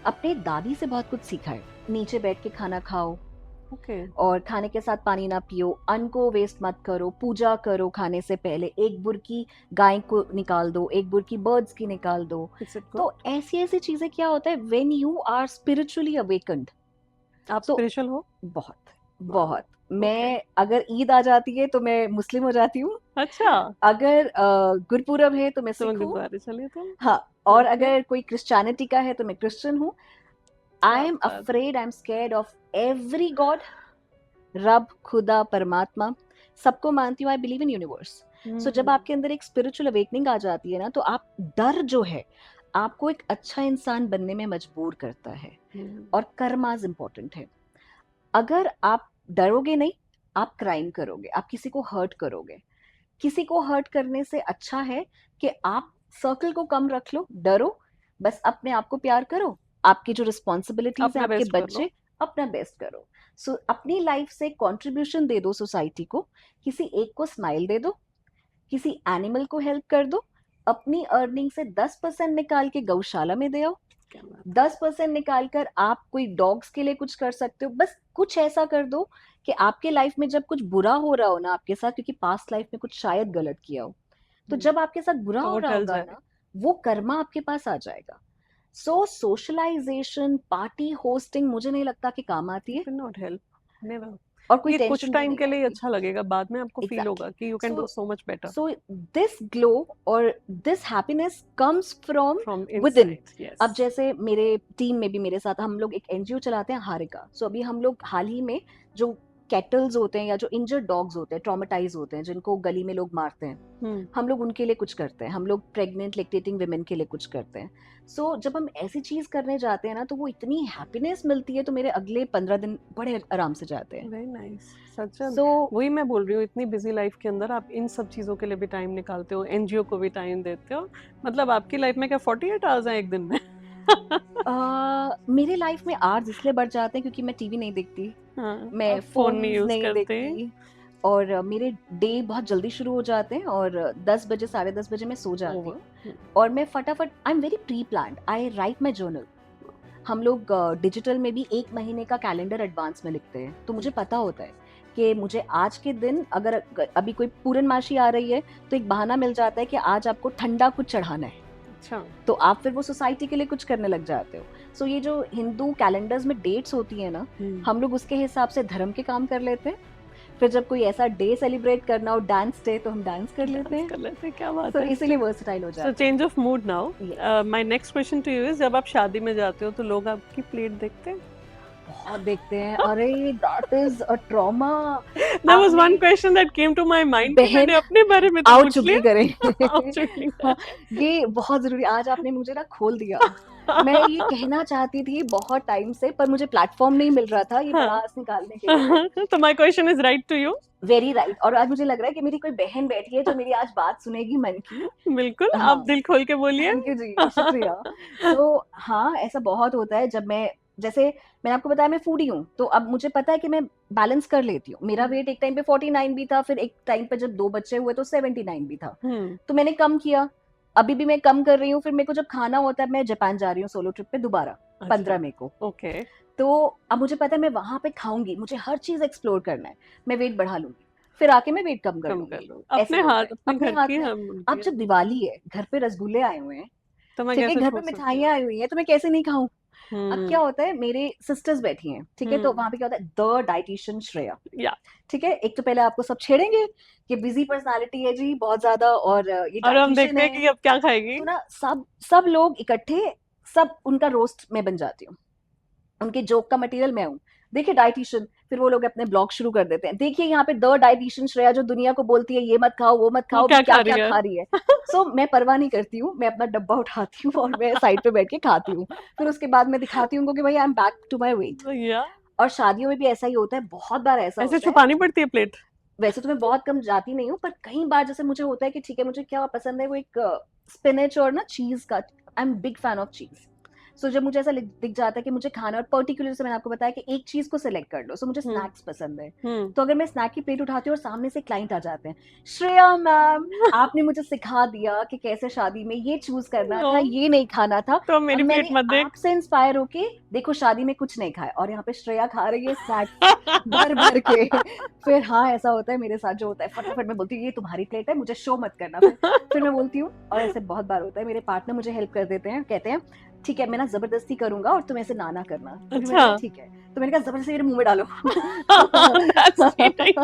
अपने दादी से बहुत कुछ सीखा है, नीचे बैठ के खाना खाओ, Okay. और खाने के साथ पानी ना पियो, अन्न को वेस्ट मत करो, पूजा करो खाने से पहले, एक बुरकी गाय को निकाल दो, एक बुरकी बर्ड्स की निकाल दो। Is it good? तो ऐसी ऐसी चीजें क्या होता है, when you are spiritually awakened. आप तो स्पिरिचुअल हो? बहुत बहुत, मैं अगर ईद आ जाती है तो मैं मुस्लिम हो जाती हूँ, अच्छा. अगर गुरपुरब है तो मैं तो सिख हूँ, गुरुद्वारे चले तुम? हाँ, और Okay. अगर कोई क्रिश्चियनिटी का है तो मैं क्रिश्चियन हूँ। आई एम बात है. Afraid, I am scared of every God, रब, खुदा, परमात्मा, सबको मानती हूँ। I believe in universe. सो जब आपके अंदर एक स्पिरिचुअल अवेकनिंग आ जाती है ना, तो आप, डर जो है आपको एक अच्छा इंसान बनने में मजबूर करता है, और कर्माज इम्पोर्टेंट है। अगर आप डरोगे नहीं, आप क्राइम करोगे, आप किसी को हर्ट करोगे। किसी को हर्ट करने से अच्छा है कि आप सर्कल को कम रख लो, डरो, बस अपने आप को प्यार करो, आपकी जो रिस्पॉन्सिबिलिटीज है, अपना आपके best कर लो. बच्चे, अपना बेस्ट करो। सो अपनी लाइफ से कंट्रीब्यूशन दे दो सोसाइटी को, किसी एक को स्माइल दे दो, किसी एनिमल को हेल्प कर दो, अपनी अर्निंग से 10% निकाल के गौशाला में दे आओ, क्या बात. 10% निकाल कर आप कोई डॉग्स के लिए कुछ कर सकते हो। बस कुछ ऐसा कर दो कि आपके लाइफ में जब कुछ बुरा हो रहा हो ना आपके साथ, क्योंकि पास्ट लाइफ में कुछ शायद गलत किया हो, तो जब आपके साथ बुरा तो हो वो रहा टल होगा जाए. ना, वो कर्मा आपके पास आ जाएगा। सो सोशलाइजेशन, पार्टी होस्टिंग मुझे नहीं लगता कि काम आती है, Will not help. Never. और कोई ये कुछ टेंशन भी टाइम नहीं के लिए आती। अच्छा लगेगा, बाद में आपको फील Exactly. होगा कि you can So- do so much better so this glow और this happiness comes from from within. Inside. Yes. अब जैसे मेरे टीम में भी मेरे साथ हम लोग एक एनजीओ चलाते हैं, हारिका। सो अभी हम लोग हाल ही में जो कैटल्स होते हैं या जो इंजर्ड डॉग्स होते हैं, ट्रॉमेटाइज होते हैं, जिनको गली में लोग मारते हैं, हम लोग उनके लिए कुछ करते हैं। हम लोग प्रेग्नेंट लेक्टेटिंग वुमेन के लिए कुछ करते हैं। सो जब हम ऐसी चीज करने जाते हैं ना, तो वो इतनी हैप्पीनेस मिलती है, तो मेरे अगले 15 दिन बड़े आराम से जाते हैं। Very nice. सच्चा. सो वही मैं बोल रही हूँ, इतनी बिजी लाइफ के अंदर आप इन सब चीजों के लिए भी टाइम निकालते हो, एनजीओ को भी टाइम देते हो. मतलब आपकी लाइफ में क्या 48 आवर्स हैं एक दिन में? मेरे लाइफ में आवर्स इसलिए बढ़ जाते हैं क्योंकि मैं टीवी नहीं देखती, हाँ, मैं आप फोन नहीं फोन यूज नहीं करते। देखती, और मेरे डे बहुत जल्दी शुरू हो जाते हैं, और 10 बजे 10:30 बजे मैं सो जाती हूँ। ओवर। और मैं फटाफट, आई am very pre planned, I right my journal. हम लोग डिजिटल में भी 1 महीने का कैलेंडर एडवांस में लिखते हैं, तो मुझे पता होता है कि मुझे आज के दिन, अगर अभी कोई पूरनमाशी आ रही है तो एक बहाना मिल जाता है कि आज आपको ठंडा कुछ चढ़ाना है, अच्छा। तो आप फिर वो सोसाइटी के लिए कुछ करने लग जाते हो। सो ये जो हिंदू कैलेंडर्स में डेट्स होती है ना, हम लोग उसके हिसाब से धर्म के काम कर लेते हैं। फिर जब कोई ऐसा डे सेलिब्रेट करना हो, डांस डे, तो हम डांस कर लेते हैं। कर लेते हैं, क्या बात तो है। इसीलिए वर्सटाइल हो सो जाता change of mood now. Yes. My next question to you is, जब आप शादी में जाते हो तो लोग आपकी प्लेट देखते हैं? है। बहुत देखते हैं, अरे that is a trauma. That was one question that came to my mind कि बहन, मैंने अपने बारे में तो आओ पूछ चुगली लिया। करें। आओ चुगली हाँ, करें। ये बहुत जरूरी, आज आपने मुझे ना खोल दिया। मैं ये कहना चाहती थी बहुत टाइम से, पर मुझे प्लेटफॉर्म नहीं मिल रहा था ये हाँ। भड़ास निकालने के लिए। तो my question is right to you. Very right. और आज मुझे लग रहा है कि मेरी कोई बहन बैठी है जो मेरी आज बात सुनेगी मन की। बिल्कुल, हाँ, आप दिल खोल के बोलिए। थैंक यू जी, शुक्रिया। तो हाँ, ऐसा बहुत होता है जब मैं, जैसे मैंने आपको बताया मैं फूडी हूँ, तो अब मुझे पता है कि मैं बैलेंस कर लेती हूँ। मेरा वेट एक टाइम पे 49 भी था, फिर एक टाइम पे जब 2 बच्चे हुए तो 79 भी था, तो मैंने कम किया। अभी भी मैं कम कर रही हूँ। फिर मेरे को जब खाना होता है, मैं जापान जा रही हूँ सोलो ट्रिप पे दोबारा 15 मई को, ओके। तो अब मुझे पता है मैं वहां पे खाऊंगी, मुझे हर चीज एक्सप्लोर करना है, मैं वेट बढ़ा लूंगी, फिर आके मैं वेट कम कर कम कर लूंगी। लो ऐसे अपने होता हाथ, है, अपने अपने घर हाथ की में। हम अब जब दिवाली है, घर पे रसगुल्ले आए हुए हैं, तो मैं ठीक है, कैसे घर छोड़ पे सकती मिठाइयाँ आई हुई हैं, तो मैं कैसे नहीं खाऊं। अब क्या हूँ? होता है, मेरे सिस्टर्स बैठी हैं, ठीक है, तो वहां पे क्या होता है, द डाइटिशियन श्रेया, या ठीक है, एक तो पहले आपको सब छेड़ेंगे कि बिजी पर्सनालिटी है जी बहुत ज्यादा, और ये और हम डाइटिशियन देखते हैं है। कि अब क्या खाएगी। तो ना सब सब लोग इकट्ठे, सब उनका रोस्ट में बन जाती हूँ, उनके जोक का मटेरियल मैं हूँ। देखिए डाइटिशियन, फिर वो लोग अपने ब्लॉग शुरू कर देते हैं, देखिए यहाँ पे द डाइटिशियन श्रेया जो दुनिया को बोलती है ये मत खाओ वो मत वो खाओ, क्या क्या खा क्या रही है? खा रही है। सो मैं परवाह नहीं करती हूँ, मैं अपना डब्बा उठाती हूँ और मैं साइड पे बैठ के खाती हूँ। फिर उसके बाद मैं दिखाती हूँ उनको कि भाई I am back to my weight. या और शादियों में भी ऐसा ही होता है, बहुत बार ऐसा ऐसे होता है। छुपानी पड़ती है प्लेट? वैसे तो मैं बहुत कम जाती नहीं हूँ, पर कई बार जैसे मुझे होता है कि ठीक है, मुझे क्या पसंद है, वो एक स्पिनच और ना चीज का, I am big fan of चीज। सो जब मुझे ऐसा दिख जाता है कि मुझे खाना, और पर्टिकुलर से मैंने आपको बताया कि एक चीज को सिलेक्ट कर लो, सो मुझे स्नैक्स पसंद है, तो अगर मैं स्नैक की प्लेट उठाती हूँ और सामने से क्लाइंट आ जाते हैं, श्रेया मैम आपने मुझे सिखा दिया कि कैसे शादी में ये चूज करना था, ये नहीं खाना था। तो अब मेरी प्लेट मैंने मत देख। आपसे इंस्पायर होके, देखो शादी में कुछ नहीं खाया, और यहाँ पे श्रेया खा रही है स्नैक्स भर भर के। फिर हाँ, ऐसा होता है मेरे साथ, जो होता है फटाफट मैं बोलती हूँ ये तुम्हारी प्लेट है, मुझे शो मत करना। फिर मैं बोलती हूँ, और ऐसे बहुत बार होता है, मेरे पार्टनर मुझे हेल्प कर देते हैं, कहते हैं ठीक है मैं ना जबरदस्ती करूंगा और तुम ऐसे ना करना। तो फिर मैंने कहा ठीक है, तो मैंने कहा जबरदस्ती मेरे मुंह में डालो। That's cheating.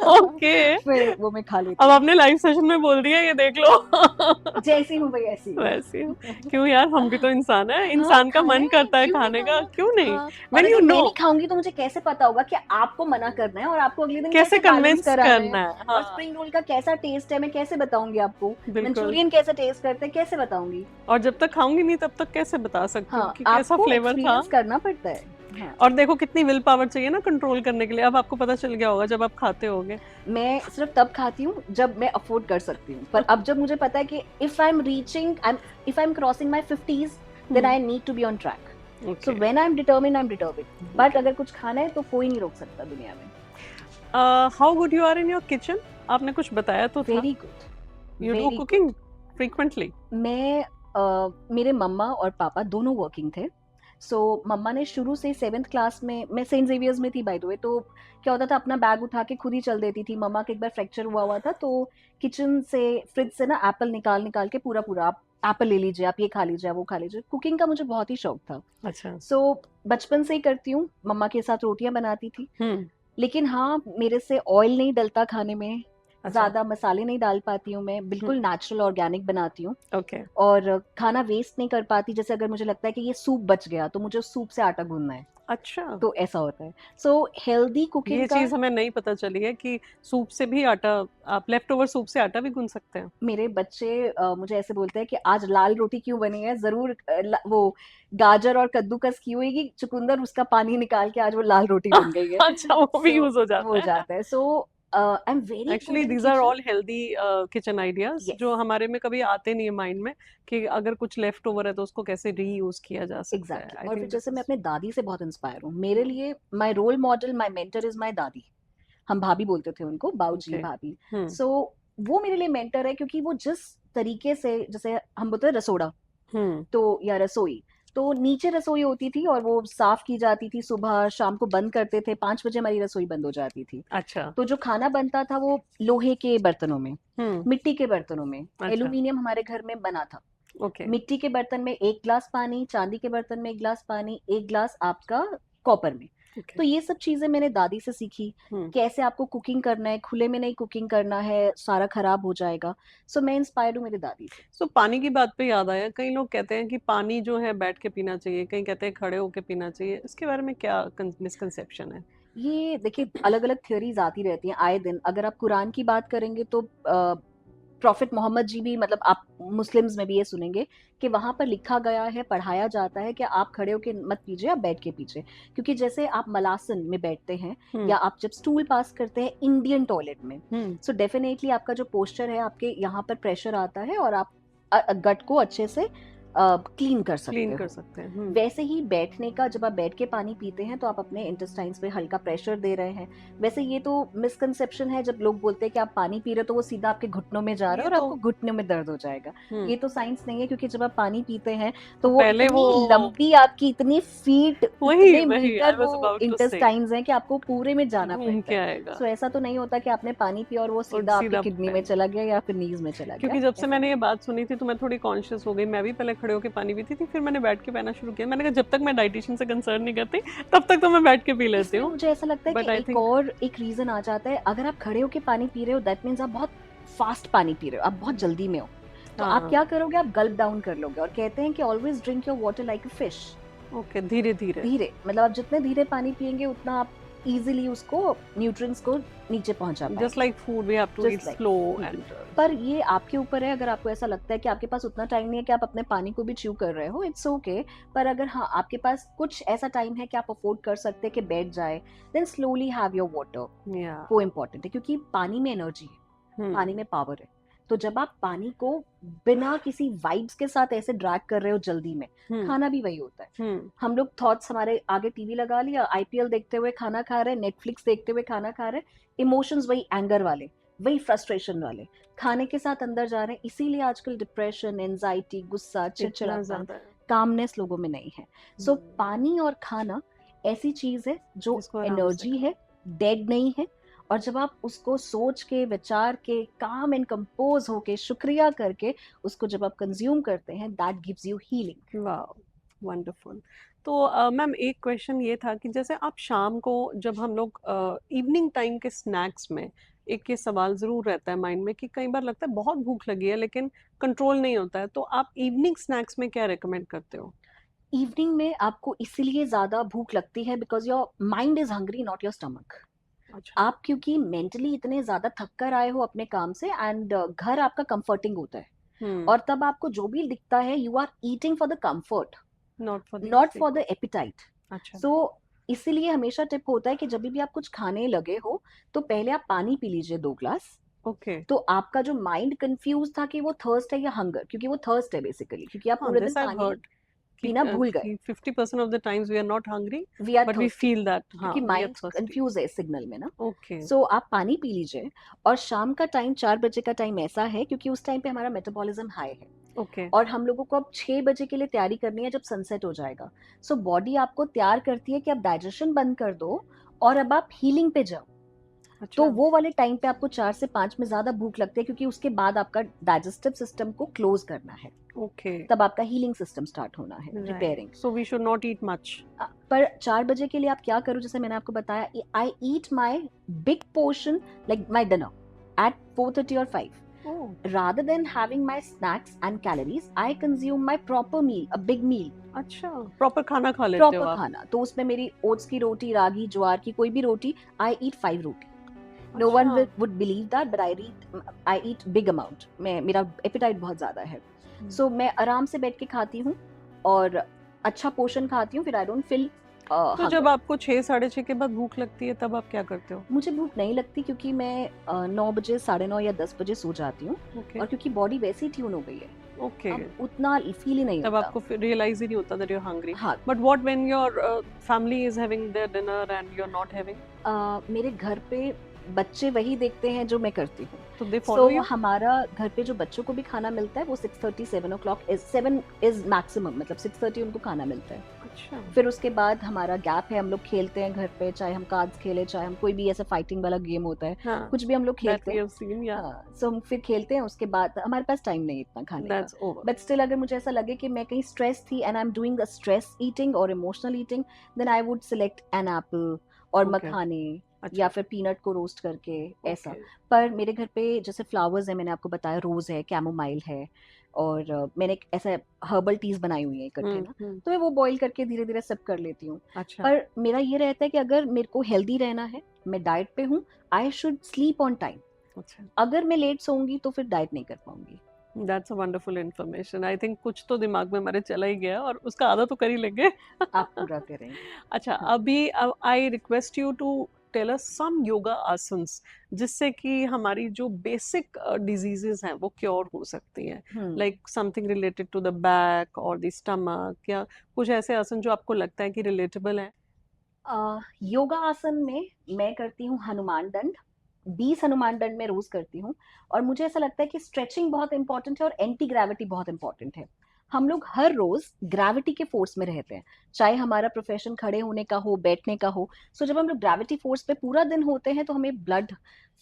Okay. फिर वो मैं खा लेती अब हूँ, आपने लाइव सेशन में बोल दिया, ये देख लो। जैसी हूँ भाई ऐसी हूँ। वैसे ही। क्यों यार, हम भी तो इंसान है, हाँ, इंसान का खाना मन है, करता है क्यों नहीं खाने का, खाना? क्यों नहीं? हाँ, और When you अगर मैं know नहीं खाऊंगी तो मुझे कैसे पता होगा कि आपको मना करना है और आपको अगले दिन कैसे कैसे बैलेंस कन्विंस कराना है। करना है। और हाँ स्प्रिंग रोल का कैसा टेस्ट है मैं कैसे बताऊंगी आपको, बिल्कुल। मंचूरियन कैसे टेस्ट करते हैं कैसे बताऊंगी। और जब तक खाऊंगी नहीं तब तक कैसे बता सकती हूँ हाँ, कि कैसा आपको फ्लेवर था। एक्सपीरियंस करना पड़ता है। हाँ। और देखो कितनी विल पावर चाहिए ना कंट्रोल करने के लिए। अब आपको पता चल गया होगा जब आप खाते होगे। मैं सिर्फ तब खाती हूँ जब मैं अफोर्ड कर सकती हूँ, पर अब जब मुझे पता है कि if I am crossing my 50s then I need to be on track. So when I am determined, but अगर कुछ खाना है तो कोई नहीं रोक सकता दुनिया में। How good you are in your kitchen? आपने कुछ बताया तो था। Very good. You do cooking frequently? मैं मेरे मम्मा और पापा दोनों वर्किंग थे। सो मम्मा ने शुरू से 7th क्लास में, मैं सेंट जेवियर्स में थी बाय द वे, तो क्या होता था अपना बैग उठा के खुद ही चल देती थी। मम्मा का एक बार फ्रैक्चर हुआ था, तो किचन से फ्रिज से ना एप्पल निकाल निकाल के पूरा आप एप्पल ले लीजिए, आप ये खा लीजिए, वो खा लीजिए। कुकिंग का मुझे बहुत ही शौक था। अच्छा। सो बचपन से ही करती हूँ, मम्मा के साथ रोटियां बनाती थी। लेकिन हाँ, मेरे से ऑयल नहीं डलता खाने में, ज्यादा मसाले नहीं डाल पाती हूँ, मैं बिल्कुल नेचुरल ऑर्गेनिक बनाती हूँ। ओके। और खाना वेस्ट नहीं कर पाती, जैसे अगर मुझे लगता है कि ये सूप बच गया तो मुझे उस सूप से आटा गूंदना है। अच्छा, तो ऐसा होता है। सो हेल्दी कुकिंग ये का, चीज हमें नहीं पता चली है कि सूप से भी आटा, आप लेफ्ट ओवर सूप से आटा भी गूंद सकते हैं। मेरे बच्चे मुझे ऐसे बोलते हैं कि आज लाल रोटी क्यों बनी है, जरूर वो गाजर और कद्दूकस की हुई चुकंदर, उसका पानी निकाल के आज वो लाल रोटी बन गई है। अच्छा, वो भी यूज हो जाता हो है। जाता है। So I am very actually these are all healthy kitchen ideas जो हमारे में कभी आते नहीं है माइंड में कि अगर कुछ लेफ्ट ओवर है तो उसको कैसे रीयूज किया जा सकता है. एग्जैक्टली. और फिर जैसे मैं अपने दादी से बहुत इंस्पायर हूँ. मेरे लिए my role model, my mentor is my दादी. हम भाभी बोलते थे उनको, बाऊजी Okay. भाभी. सो वो मेरे लिए मेंटर है, क्योंकि वो जिस तरीके से, जैसे हम बोलते हैं रसोड़ा, तो या रसोई, तो नीचे रसोई होती थी और वो साफ की जाती थी, सुबह शाम को बंद करते थे, 5 बजे हमारी रसोई बंद हो जाती थी. अच्छा. तो जो खाना बनता था वो लोहे के बर्तनों में, हम्म. मिट्टी के बर्तनों में. अच्छा. एल्यूमिनियम हमारे घर में बना था. ओके. मिट्टी के बर्तन में 1 गिलास पानी, चांदी के बर्तन में 1 गिलास पानी, 1 गिलास आपका कॉपर में. तो ये सब चीजें मैंने दादी से सीखी. कैसे आपको कुकिंग करना है, खुले में नहीं कुकिंग करना है, सारा खराब हो जाएगा. सो मैं इंस्पायर्ड हूँ मेरी दादी से. सो पानी की बात पे याद आया, कई लोग कहते हैं कि पानी जो है बैठ के पीना चाहिए, कई कहते हैं खड़े होके पीना चाहिए. इसके बारे में क्या मिसकंसेप्शन है? ये देखिए, अलग अलग थ्योरीज आती रहती हैं आए दिन. अगर आप कुरान की बात करेंगे तो प्रॉफिट मोहम्मद जी भी, मतलब आप मुस्लिम्स में भी ये सुनेंगे कि वहां पर लिखा गया है, पढ़ाया जाता है कि आप खड़े होके मत पीजिए, आप बैठ के पीजिए. क्योंकि जैसे आप मलासन में बैठते हैं या आप जब स्टूल पास करते हैं इंडियन टॉयलेट में, सो डेफिनेटली आपका जो पोस्चर है, आपके यहाँ पर प्रेशर आता है और आप गट को अच्छे से क्लीन कर सकते हैं. वैसे ही बैठने का, जब आप बैठ के पानी पीते हैं तो आप अपने इंटेस्टाइन्स पे हल्का प्रेशर दे रहे हैं. वैसे ये तो मिसकंसेप्शन है जब लोग बोलते हैं कि आप पानी पी रहे हो तो वो सीधा आपके घुटनों में जा रहा है और आपको घुटनों में दर्द हो जाएगा. ये तो साइंस नहीं है, क्योंकि जब आप पानी पीते हैं तो वो इतनी लंबी, आपकी इतनी फीट, इतने मीटर वो इंटेस्टाइन्स हैं कि आपको पूरे में जाना पड़ता है. तो ऐसा तो नहीं होता कि आपने पानी पिया और वो सीधा आपकी किडनी में चला गया या फिर नीज में चला गया. क्योंकि जब से मैंने ये बात सुनी थी तो मैं थोड़ी कॉन्शियस हो गई. मैं भी पहले खड़े होकर पानी पीती थी, फिर मैंने बैठ के पीना शुरू किया. मैंने कहा जब तक मैं डाइटिशियन से कंसर्न नहीं करती तब तक तो मैं बैठ के पी लेती हूँ. मुझे ऐसा लगता है कि और एक रीजन आ जाता है, अगर आप खड़े होकर पानी पी रहे हो दैट मीन्स आप बहुत फास्ट पानी पी रहे हो, आप बहुत जल्दी में हो. तो आप क्या करोगे, आप गल्प डाउन कर लोगे. और कहते हैं कि always drink your water like a fish. Okay. धीरे धीरे, मतलब आप जितने धीरे पानी पिएंगे उतना आप इजीली उसको, न्यूट्रिएंट्स को नीचे पहुंचा पाएंगे. Just like food, we have to eat slow. And पर ये आपके ऊपर है. अगर आपको ऐसा लगता है कि आपके पास उतना टाइम नहीं है कि आप अपने पानी को भी च्यू कर रहे हो, इट्स ओके. पर अगर हाँ आपके पास कुछ ऐसा टाइम है कि आप अफोर्ड कर सकते हैं कि बैठ जाए, then slowly have your water. वो इम्पोर्टेंट है, क्योंकि पानी में एनर्जी है, पानी में पावर है. तो जब आप पानी को बिना किसी वाइब्स के साथ ऐसे ड्रैग कर रहे हो जल्दी में, खाना भी वही होता है. हम लोग थॉट्स, हमारे आगे टीवी लगा लिया, आईपीएल देखते हुए खाना खा रहे हैं, नेटफ्लिक्स देखते हुए खाना खा रहे हैं. इमोशंस वही एंगर वाले, वही फ्रस्ट्रेशन वाले खाने के साथ अंदर जा रहे हैं. इसीलिए आजकल डिप्रेशन, एंजाइटी, गुस्सा, चिड़चिड़ापन, कामनेस लोगों में नहीं है. सो पानी और खाना ऐसी चीज है जो एनर्जी है, डेड नहीं है. और जब आप उसको सोच के, विचार के, काम एंड कंपोज होके, शुक्रिया करके उसको जब आप कंज्यूम करते हैं, that gives you healing. Wow, wonderful. तो मैम एक क्वेश्चन ये था कि जैसे आप शाम को, जब हम लोग इवनिंग टाइम के स्नैक्स में, एक ये सवाल ज़रूर रहता है माइंड में कि कई बार लगता है बहुत भूख लगी है लेकिन कंट्रोल नहीं होता है, तो आप इवनिंग स्नैक्स में क्या रेकमेंड करते हो? इवनिंग में आपको इसीलिए ज्यादा भूख लगती है because your mind is hungry, not your stomach. अच्छा. आप क्योंकि मेंटली इतने ज्यादा थक कर आए हो अपने काम से, एंड घर आपका कंफर्टिंग होता है. और तब आपको जो भी दिखता है, you are eating for the comfort, not for the appetite. So इसीलिए हमेशा टिप होता है कि जब भी आप कुछ खाने लगे हो तो पहले आप पानी पी लीजिए 2 ग्लास. ओके. तो आपका जो माइंड कंफ्यूज था कि वो थर्स्ट है या हंगर, क्योंकि वो थर्स्ट है बेसिकली, क्योंकि आप पूरे दिन पानी पीना भूल गए. 50% of the times we are not hungry, we are but thirsty. we feel that क्योंकि माइंड कंफ्यूज है सिग्नल में ना. ओके. सो आप पानी पी लीजिए. और शाम का टाइम 4 बजे का टाइम ऐसा है क्योंकि उस टाइम पे हमारा मेटाबॉलिज्म हाई है. ओके. और हम लोगों को अब 6 बजे के लिए तैयारी करनी है जब सनसेट हो जाएगा. सो बॉडी आपको तैयार करती है कि अब डाइजेशन बंद कर दो और अब आप हीलिंग पे जाओ. अच्छा. तो वो वाले टाइम पे आपको 4 से 5 में ज्यादा भूख लगती है, क्योंकि उसके बाद आपका डाइजेस्टिव सिस्टम को क्लोज करना है. ओके. तब आपका हीलिंग सिस्टम स्टार्ट होना है, repairing. So we should not eat much. पर 4 बजे के लिए आप क्या करो, जैसे मैंने आपको बताया, I eat my big portion like my dinner at 4:30 or 5. Rather than having my snacks and calories, I consume my proper meal, a big meal. अच्छा, प्रॉपर खाना खा लेते हो आप? प्रॉपर खाना. तो उसमें मेरी ओट्स की रोटी, रागी, ज्वार की कोई भी रोटी, I eat 5 roti. No one would believe that, but I eat big amount. मेरा एपिटाइट बहुत ज्यादा है. So मैं आराम से बैठ के खाती हूँ और अच्छा पोर्शन खाती हूँ, फिर I don't feel तो hunger। जब आपको 6 साढ़े 6 के बाद भूख लगती है तब आप क्या करते हो? मुझे भूख नहीं लगती क्योंकि मैं 9 बजे, 9:30 या 10 बजे सो जाती हूँ ओके और क्योंकि बॉडी वैसे ही ट्यून हो गई है, ओके अब उतना फील ही नहीं तब होता। आपको फिर रियलाइज ही नहीं होता दैट यू आर हंग्री. हाँ, but what when your family is having their dinner and you are not having, मेरे घर पे बच्चे वही देखते हैं जो मैं करती हूँ। तो दे फॉलो सो यू? हमारा घर पे जो बच्चों को भी खाना मिलता है वो 6:30 7 o'clock 7 इज मैक्सिमम, मतलब 6:30 उनको खाना मिलता है। अच्छा. फिर उसके बाद हमारा गैप है, हम लोग खेलते हैं घर पे, चाहे हम कार्ड्स खेले, चाहे हम कोई भी ऐसा फाइटिंग वाला गेम होता है, हाँ, कुछ भी हम लोग that खेलते we हैं। have seen, yeah. हाँ, सो हम फिर खेलते हैं, उसके बाद हमारे पास टाइम नहीं है इतना खाने का। That's over. बट स्टिल अगर मुझे ऐसा लगे कि मैं कहीं स्ट्रेस थी and I am doing a stress eating और emotional eating, then I would select an apple और Okay. मखाने अच्छा. या फिर पीनट को रोस्ट करके ऐसा। Okay. पर मेरे घर पे जैसे फ्लावर्स है, मैंने आपको बताया, रोज है, कैमोमाइल है, और मैंने एक ऐसा हर्बल टीज बनाई हुई है इकट्ठे ना, तो मैं वो बॉईल करके धीरे धीरे सब कर लेती हूँ। अच्छा. पर मेरा ये रहता है कि अगर मेरे को हेल्दी रहना है, मैं डाइट पे हूँ, I should sleep on time. अच्छा. अगर मैं लेट सोऊंगी तो फिर डाइट नहीं कर पाऊंगी। That's a wonderful information. I think कुछ तो दिमाग में हमारे चला ही गया और उसका आधा तो कर ही लेंगे. आप पूरा करेंगे। अच्छा, हाँ। अभी I request you to tell us some yoga asanas जिससे कि हमारी जो बेसिक डिजीजेस हैं वो क्योर हो सकती हैं, like something related to the back और द स्टमक, या कुछ ऐसे आसन जो आपको लगता है कि रिलेटेबल हैं. योगा आसन में मैं करती हूँ हनुमान दंड, 20 हनुमान दंड मैं रोज करती हूँ। और मुझे ऐसा लगता है कि स्ट्रेचिंग बहुत इंपॉर्टेंट है और एंटी ग्रेविटी बहुत इंपॉर्टेंट है। हम लोग हर रोज ग्रेविटी के फोर्स में रहते हैं, चाहे हमारा प्रोफेशन खड़े होने का हो, बैठने का हो। सो जब हम लोग ग्रेविटी फोर्स पे पूरा दिन होते हैं तो हमें ब्लड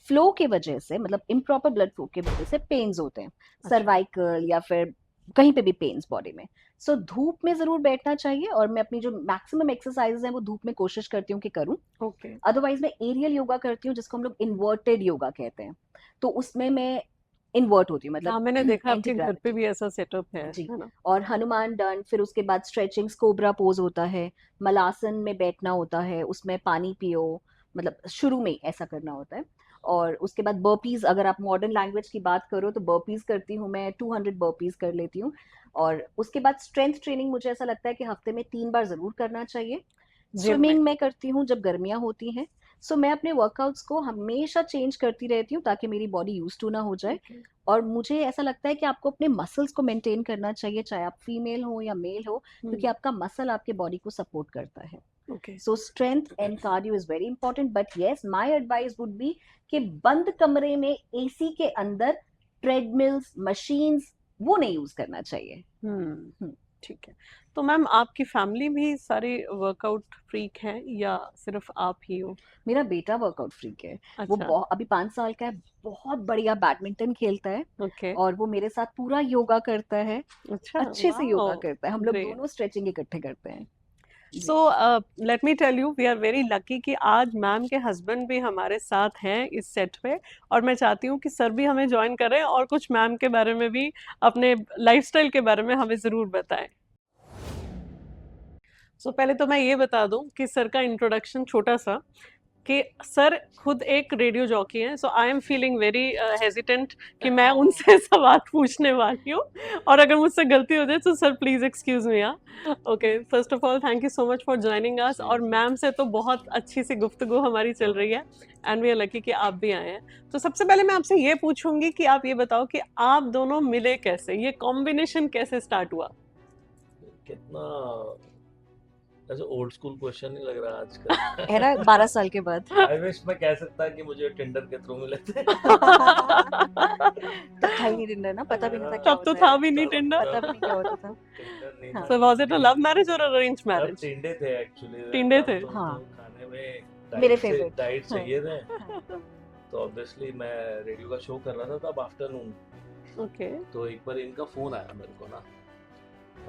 फ्लो के वजह से, मतलब इम्प्रॉपर ब्लड फ्लो के वजह से पेन्स होते हैं, सर्वाइकल या फिर कहीं पे भी पेन्स बॉडी में। सो धूप में जरूर बैठना चाहिए, और मैं अपनी जो मैक्सिमम एक्सरसाइजेज हैं वो धूप में कोशिश करती हूँ कि करूँ। ओके. अदरवाइज मैं एरियल योगा करती हूँ, जिसको हम लोग इन्वर्टेड योगा कहते हैं। तो उसमें मैं इन्वर्ट होती हूँ, हाँ, मतलब मैंने देखा एंटी आपके घर पे ग्रेविटी। भी ऐसा सेटअप है जी। है ना? और हनुमान दंड, फिर उसके बाद स्ट्रेचिंग, कोबरा पोज होता है, मलासन में बैठना होता है, उसमें पानी पियो, मतलब शुरू में ही ऐसा करना होता है। और उसके बाद बर्पीज, अगर आप मॉडर्न लैंग्वेज की बात करो तो बर्पीज करती हूँ मैं, 200 बर्पीज कर लेती हूँ। और उसके बाद स्ट्रेंथ ट्रेनिंग मुझे ऐसा लगता है कि हफ्ते में 3 बार जरूर करना चाहिए। स्विमिंग मैं करती हूँ जब गर्मियाँ होती हैं। सो मैं अपने वर्कआउट्स को हमेशा चेंज करती रहती हूँ ताकि मेरी बॉडी यूज टू ना हो जाए। Okay. और मुझे ऐसा लगता है कि आपको अपने मसल्स को मेंटेन करना चाहिए, चाहे आप फीमेल हो या मेल हो, क्योंकि आपका मसल आपके बॉडी को सपोर्ट करता है। Okay. So strength and cardio is very important, but yes, my advice would be कि बंद कमरे में एसी के अंदर ट्रेडमिल्स, मशीन्स, वो नहीं यूज करना चाहिए। ठीक है. तो मैम, आपकी फैमिली भी सारे वर्कआउट फ्रीक हैं या सिर्फ आप ही हो? मेरा बेटा वर्कआउट फ्रीक है। वो अच्छा. अभी 5 साल का है, बहुत बढ़िया बैडमिंटन खेलता है, ओके. और वो मेरे साथ पूरा योगा करता है, अच्छा. अच्छे से योगा वाओ, करता है। हम लोग ग्रेट. दोनों स्ट्रेचिंग इकट्ठे करते हैं। So let me tell you, we are very lucky कि आज मैम के हस्बैंड भी हमारे साथ हैं इस सेट पे, और मैं चाहती हूँ कि सर भी हमें ज्वाइन करें और कुछ मैम के बारे में भी, अपने लाइफस्टाइल के बारे में हमें ज़रूर बताएं. सो पहले तो मैं ये बता दूं कि सर का इंट्रोडक्शन छोटा सा, कि सर खुद एक रेडियो जॉकी हैं. So I am feeling very hesitant कि मैं उनसे सवाल पूछने वाली हूँ, और अगर मुझसे गलती हो जाए तो sir please excuse me. Okay, first of all thank you so much for joining us. और मैम से तो बहुत अच्छी सी गुफ्तगू हमारी चल रही है, एंड वी आर लकी कि आप भी आए हैं. तो सबसे पहले मैं आपसे ये पूछूंगी कि आप ये बताओ कि आप दोनों मिले कैसे, ये कॉम्बिनेशन कैसे स्टार्ट हुआ? कितना ऐसे ओल्ड स्कूल क्वेश्चन नहीं लग रहा आज का. है ना, 12 साल के बाद. आई विश मैं कह सकता कि मुझे टिंडर के थ्रू मिले थे. तब था ही नहीं टिंडर ना, पता भी नहीं था क्या तब तो होता था है, भी नहीं टिंडर. पता भी नहीं क्या होता था. टिंडर नहीं हाँ. था. So was it a love marriage or arranged तब marriage? टिंडे थे एक्चुअली. टिंडे थे. हाँ. खाने में मेरे डाइट favorite. चाहिए थे. तो ऑब्वियसली मैं रेडियो का शो कर रहा था तब आफ्टरनून. ओके. तो एक बार इनका फोन आया मेरे को ना,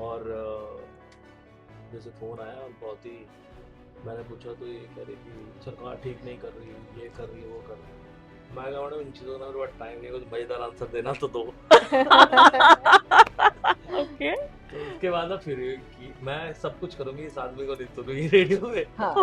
और जैसे फोन आया और बहुत ही, मैंने पूछा तो ये कह रही कि सरकार ठीक नहीं कर रही, ये कर रही, वो कर रही. मैं कहा मैडम इन चीज़ों का टाइम नहीं, कुछ मजेदार आंसर देना तो दो. ओके. तो उसके बाद ना फिर कि मैं सब कुछ करूंगी, इस आदमी को नहीं सुनूंगी रेडियो में. हाँ.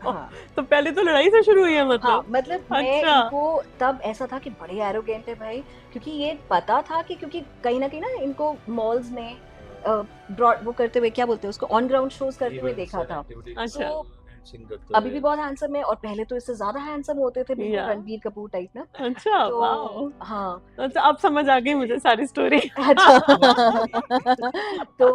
हाँ. तो पहले तो लड़ाई से शुरू हुई है मतलब. हाँ, मतलब मैं अच्छा. इनको तब ऐसा था कि बड़े एरोगेंट है भाई, क्योंकि ये पता था कि क्योंकि कहीं ना इनको मॉल्स में ब्रॉड वो करते हुए, क्या बोलते हैं उसको, ऑन ग्राउंड शोज करते हुए देखा था। अच्छा। तो अभी भी बहुत हैंडसम है, और पहले तो इससे ज्यादा हैंडसम होते थे, बिल्कुल या रणबीर कपूर टाइप ना। अच्छा, तो वाओ। हाँ। अच्छा, अब समझ आ गई मुझे सारी स्टोरी। अच्छा। तो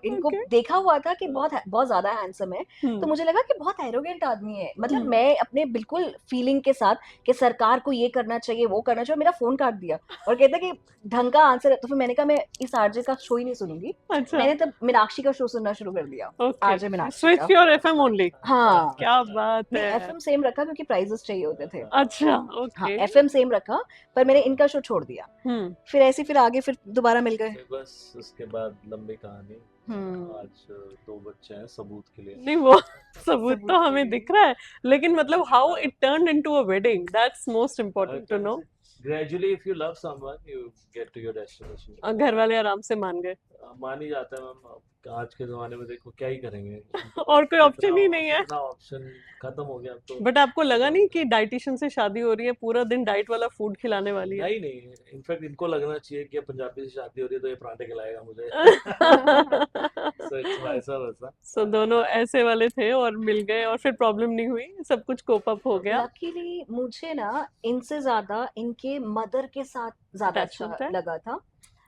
इनको ओके। देखा हुआ था कि बहुत बहुत ज्यादा हैंडसम है, तो हम्म मुझे लगा कि बहुत एरोगेंट आदमी है, मतलब हम्म। मैं अपने बिल्कुल फीलिंग के साथ कि सरकार को ये करना चाहिए, वो करना चाहिए, मेरा फोन काट दिया और कहता कि ढंग का आंसर है। तो फिर मैंने कहा मैं इस आरजे का शो ही नहीं सुनूंगी। अच्छा, मैंने तब मीनाक्षी का शो सुनना शुरू कर दिया, ओके। आरजे मीनाक्षी स्विच का। Your FM only. हाँ, क्या बात नहीं है। एफएम सेम रखा क्योंकि प्राइजेस चाहिए होते थे। अच्छा, हाँ, ओके। एफएम सेम रखा, पर मैंने इनका शो छोड़ दिया। हम्म फिर ऐसे फिर आगे फिर दोबारा मिल गए। फिर बस उसके बाद लंबी कहानी। हम्म। आज 2 बच्चे हैं सबूत के लिए। नहीं, वो सबूत सबूत तो के हमें लिए। दिख रहा है, लेकिन मतलब how it turned into a wedding, that's most important to know. Gradually if you love someone you get to your destination. घर वाले आराम से मान गए। मान ही जाता है मैम। अब आज के जमाने में देखो क्या ही करेंगे, उनके और पास कोई ऑप्शन ही नहीं है। इतना ऑप्शन खत्म हो गया अब तो। बट आपको लगा नहीं कि डाइटिशियन से शादी हो रही है, पूरा दिन डाइट वाला फूड खिलाने वाली है? नहीं नहीं, इनफैक्ट इनको लगना चाहिए कि अब पंजाबी से शादी हो रही है तो ये पराठे खिलाएगा मुझे। सो इट्स वैसा वैसा। सो दोनों ऐसे वाले थे और मिल गए, और फिर प्रॉब्लम नहीं हुई, सब कुछ कोप अप हो गया। लकीली मुझे ना इनसे ज्यादा इनके मदर के साथ ज्यादा अच्छा अटैचमेंट है। लगा था।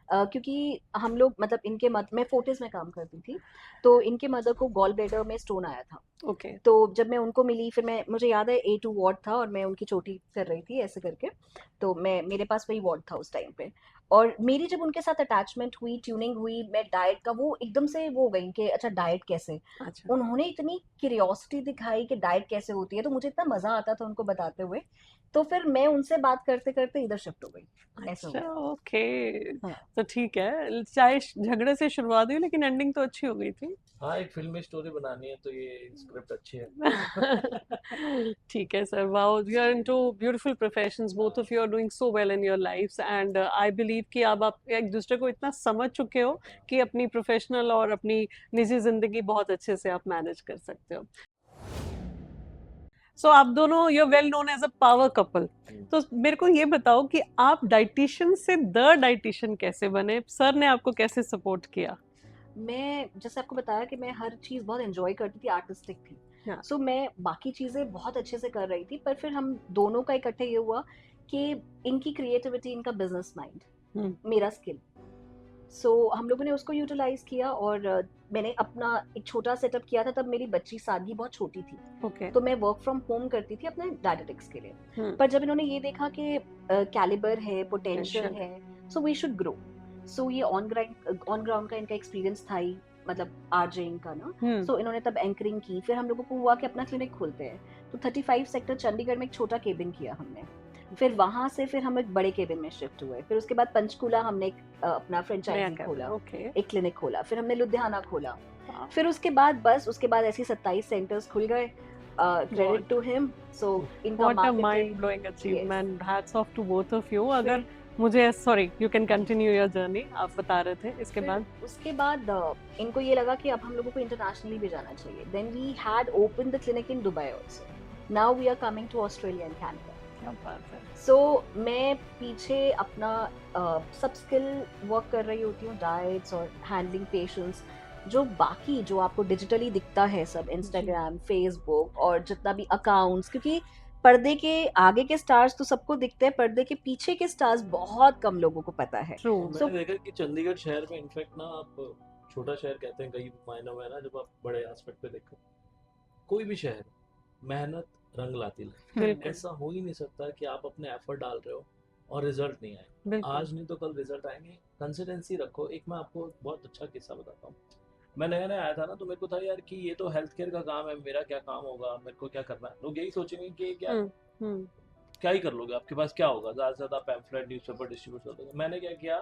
क्योंकि हम लोग मतलब इनके मैं फोर्टिस में काम करती थी, तो इनके मदर को गॉल ब्लैडर में स्टोन आया था। ओके। तो जब मैं उनको मिली, फिर मैं, मुझे याद है A2 वार्ड था और मैं उनकी चोटी कर रही थी ऐसे करके, तो मैं, मेरे पास वही वार्ड था उस टाइम पे। और मेरी जब उनके साथ अटैचमेंट हुई, ट्यूनिंग हुई, मैं डाइट का वो एकदम से वो हो गई कि अच्छा डाइट कैसे। अच्छा उन्होंने इतनी क्यूरियोसिटी दिखाई कि डाइट कैसे होती है, तो मुझे इतना मजा आता था उनको बताते हुए। तो फिर मैं उनसे बात करते करते इधर शिफ्ट हो गई, ऐसा हो अच्छा, गया। ओके। हाँ। तो ठीक है, चाहे झगड़े से शुरुआत हुई, लेकिन एंडिंग तो अच्छी हो गई थी। हाँ, एक फिल्मी स्टोरी बनानी है तो ये स्क्रिप्ट अच्छी है। ठीक है sir, wow, you are into beautiful professions, both of you are doing so well in your lifes, and I believe कि अब आप एक दूसरे को इतना समझ चुके हो कि अपनी प्रोफेशनल और अपनी निजी जिंदगी बहुत अच्छे से आप मैनेज कर सकते हो। सो आप दोनों, you are well known as a power couple. तो मेरे को ये बताओ कि आप डाइटिशियन से द डाइटिशियन कैसे बने, सर ने आपको कैसे सपोर्ट किया? मैं जैसे आपको बताया कि मैं हर चीज़ बहुत एंजॉय करती थी, आर्टिस्टिक थी। हाँ। सो मैं बाकी चीज़ें बहुत अच्छे से कर रही थी, पर फिर हम दोनों का इकट्ठे ये हुआ कि इनकी क्रिएटिविटी, इनका बिजनेस माइंड, मेरा स्किल। सो हम लोगों ने उसको यूटिलाइज किया, और मैंने अपना एक छोटा सेटअप किया था। तब मेरी बच्ची सादगी बहुत छोटी थी, ओके। तो मैं वर्क फ्रॉम होम करती थी अपने डायटेटिक्स के लिए। पर जब इन्होंने ये देखा कि कैलिबर है, पोटेंशियल Potential. है, सो वी शुड ग्रो। सो ये ऑन ग्राउंड का इनका एक्सपीरियंस था ही, मतलब आरजे का ना। सो इन्होंने तब एंकरिंग की, फिर हम लोगों को हुआ कि अपना क्लिनिक खोलते हैं। तो 35 सेक्टर चंडीगढ़ में एक छोटा केबिन किया हमने। फिर वहां से फिर हम एक बड़े केबिन में शिफ्ट हुए। फिर उसके बाद पंचकूला हमने एक अपना फ्रेंचाइजी खोला, ओके। एक क्लिनिक खोला। फिर हमने लुधियाना खोला। फिर उसके बाद बस उसके बाद ऐसे 27 सेंटर्स खुल गए, क्रेडिट टू हिम। सो इनका What a marketing, mind-blowing achievement. Hats off to both of you. अगर मुझे, sorry, you can continue your journey. आप बता रहे थे इसके बाद। उसके बाद इनको ये लगा कि अब हम लोगों को इंटरनेशनली भी जाना चाहिए। Then we had open the clinic in Dubai also. Now we are coming to Australia and Canada. क्या बात है। सो मैं पीछे अपना सब स्किल वर्क कर रही होती हूँ, डाइट्स और हैंडलिंग पेशेंट्स, जो बाकी जो आपको डिजिटली दिखता है सब, इंस्टाग्राम, फेसबुक और जितना भी अकाउंट्स, क्योंकि पर्दे के आगे के स्टार्स तो सबको दिखते हैं, पर्दे के पीछे के स्टार्स बहुत कम लोगों को पता है। True. मैंने देखा कि चंडीगढ़ शहर में इनफैक्ट ना, आप छोटा शहर कहते हैं कई मायनों में ना, जब आप बड़े एस्पेक्ट पे देखो, कोई भी शहर मेहनत रंग लाती है। ऐसा हो ही नहीं सकता कि आप अपने एफर्ट डाल रहे हो और रिजल्ट नहीं आए। आज नहीं तो कल रिजल्ट आएंगे। कंसिस्टेंसी रखो। एक मैं आपको बहुत अच्छा किस्सा बताता हूँ। मैं नया नया आया था ना, तो मेरे को था यार कि ये तो हेल्थ केयर का काम है, मेरा क्या काम होगा, मेरे को क्या करना है। लोग यही सोचेंगे कि क्या क्या ही कर लोगे, आपके पास क्या होगा, ज़्यादा से ज़्यादा पैम्फलेट न्यूज़पेपर डिस्ट्रीब्यूट कर दोगे। मैंने क्या किया,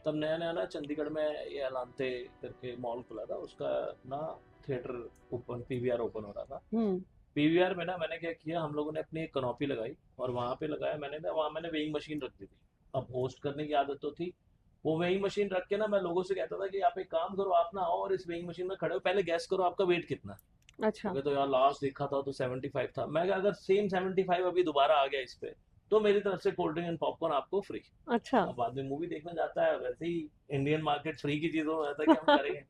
तब नया नया ना चंडीगढ़ में ये अलांते करके मॉल खुला था, उसका ना थिएटर ओपन, पीवीआर ओपन हो रहा था। पीवीआर में ना मैंने क्या किया, हम लोगों ने अपनी एक कनॉपी लगाई और वहाँ पे लगाया मैंने ना, वहाँ मैंने वेइंग मशीन रख दी थी। अब होस्ट करने की आदत तो थी, वो वेइंग मशीन रख के ना मैं लोगों से कहता था कि आप एक काम करो, आप ना आओ और इस वेइंग मशीन में खड़े हो, पहले गैस करो आपका वेट कितना है। अच्छा। तो यार लास्ट देखा था तो 75 था। मैं अगर सेम 75 अभी दोबारा आ गया इस पे, तो मेरी तरफ से कोल्ड ड्रिंक एंड पॉपकॉर्न आपको फ्री। अच्छा। अब आदमी मूवी देखने जाता है, वैसे ही इंडियन मार्केट फ्री की चीजों में रहता है कि हम करेंगे।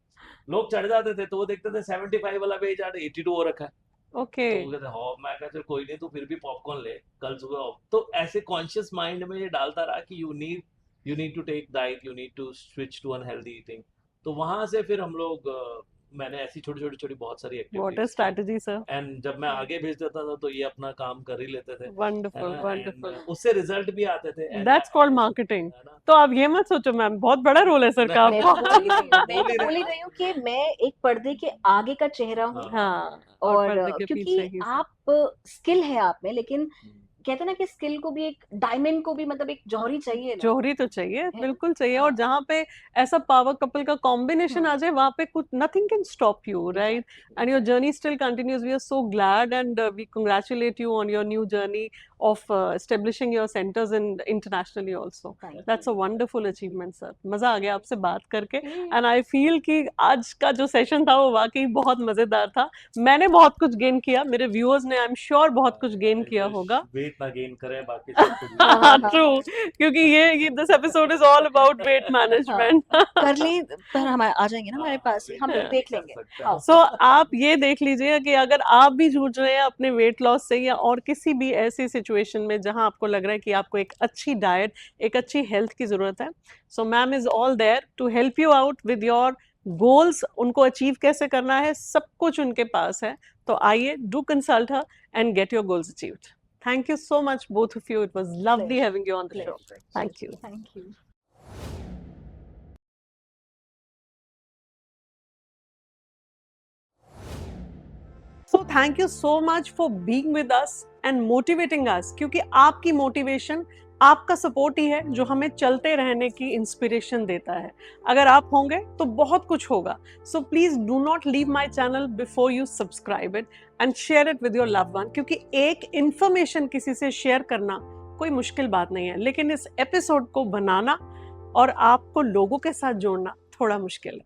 लोग चढ़ जाते थे तो वो देखते थे 75 वाला पेज आ 82 हो रखा है, ओके। तो वो कहते हाँ, मैं कहता कोई नहीं, तो फिर भी पॉपकॉर्न ले कल सुबह तो ऐसे कॉन्शियस माइंड में ये डालता रहा कि you need to take diet, you need to switch to unhealthy eating. तो वहां से फिर हम लोग मैंने ऐसी छोटी छोटी बहुत सारी what a activities strategy sir. And जब मैं आगे भेज देता था तो ये अपना काम कर ही लेते थे, है वंडरफुल ना, वंडरफुल। एंड उससे रिजल्ट भी आते थे। That's called marketing. है ना। तो आप ये मत सोचो मैम, बहुत बड़ा रोल है सर का मैं तो आपका। बोल ही रही हूँ कि मैं एक पर्दे के आगे का चेहरा हूँ, हाँ, और और पर्दे के पीछे क्योंकि ही सर। आप स्किल है आप में, लेकिन कहते हैं ना कि स्किल को भी, एक डायमंड को भी मतलब एक जौहरी चाहिए ना, जोहरी तो चाहिए, है बिल्कुल चाहिए। हाँ। और जहाँ पे ऐसा पावर कपल का कॉम्बिनेशन आ जाए, वहाँ पे कुछ nothing can stop you, right? And your journey still continues. We are so glad and we congratulate you on your new journey of establishing your centers in internationally also. That's a wonderful achievement, sir. मजा आ गया आपसे बात करके, and I feel कि आज का जो session था वो वाकई बहुत मजेदार था। मैंने बहुत कुछ गेन किया, मेरे व्यूअर्स ने आई एम श्योर बहुत कुछ गेन किया होगा। वेट ना गेन करें, बाकी सब कुछ ट्रू, क्योंकि ये this episode is all about weight management. कर ले, पर हम आ जाएंगे ना हमारे पास, हम देख लेंगे। सो आप ये देख लीजिए कि अगर आप भी जूझ रहे हैं अपने वेट लॉस से, या और किसी भी ऐसी सिचुएशन में जहां आपको लग रहा है कि आपको एक अच्छी डाइट, एक अच्छी हेल्थ की जरूरत है, so ma'am is all there to help you out with your goals. उनको अचीव कैसे करना है, सब कुछ उनके पास है। तो आइए, do consult her and get your goals achieved. Thank you so much, both of you. It was lovely having you on the show. Thank you. Thank you. So thank you so much for being with us and motivating us, क्योंकि आपकी motivation, आपका support ही है जो हमें चलते रहने की inspiration देता है। अगर आप होंगे तो बहुत कुछ होगा। So please do not leave my channel before you subscribe it and share it with your loved one, क्योंकि एक इंफॉर्मेशन किसी से शेयर करना कोई मुश्किल बात नहीं है, लेकिन इस एपिसोड को बनाना और आपको लोगों के साथ जोड़ना थोड़ा मुश्किल है।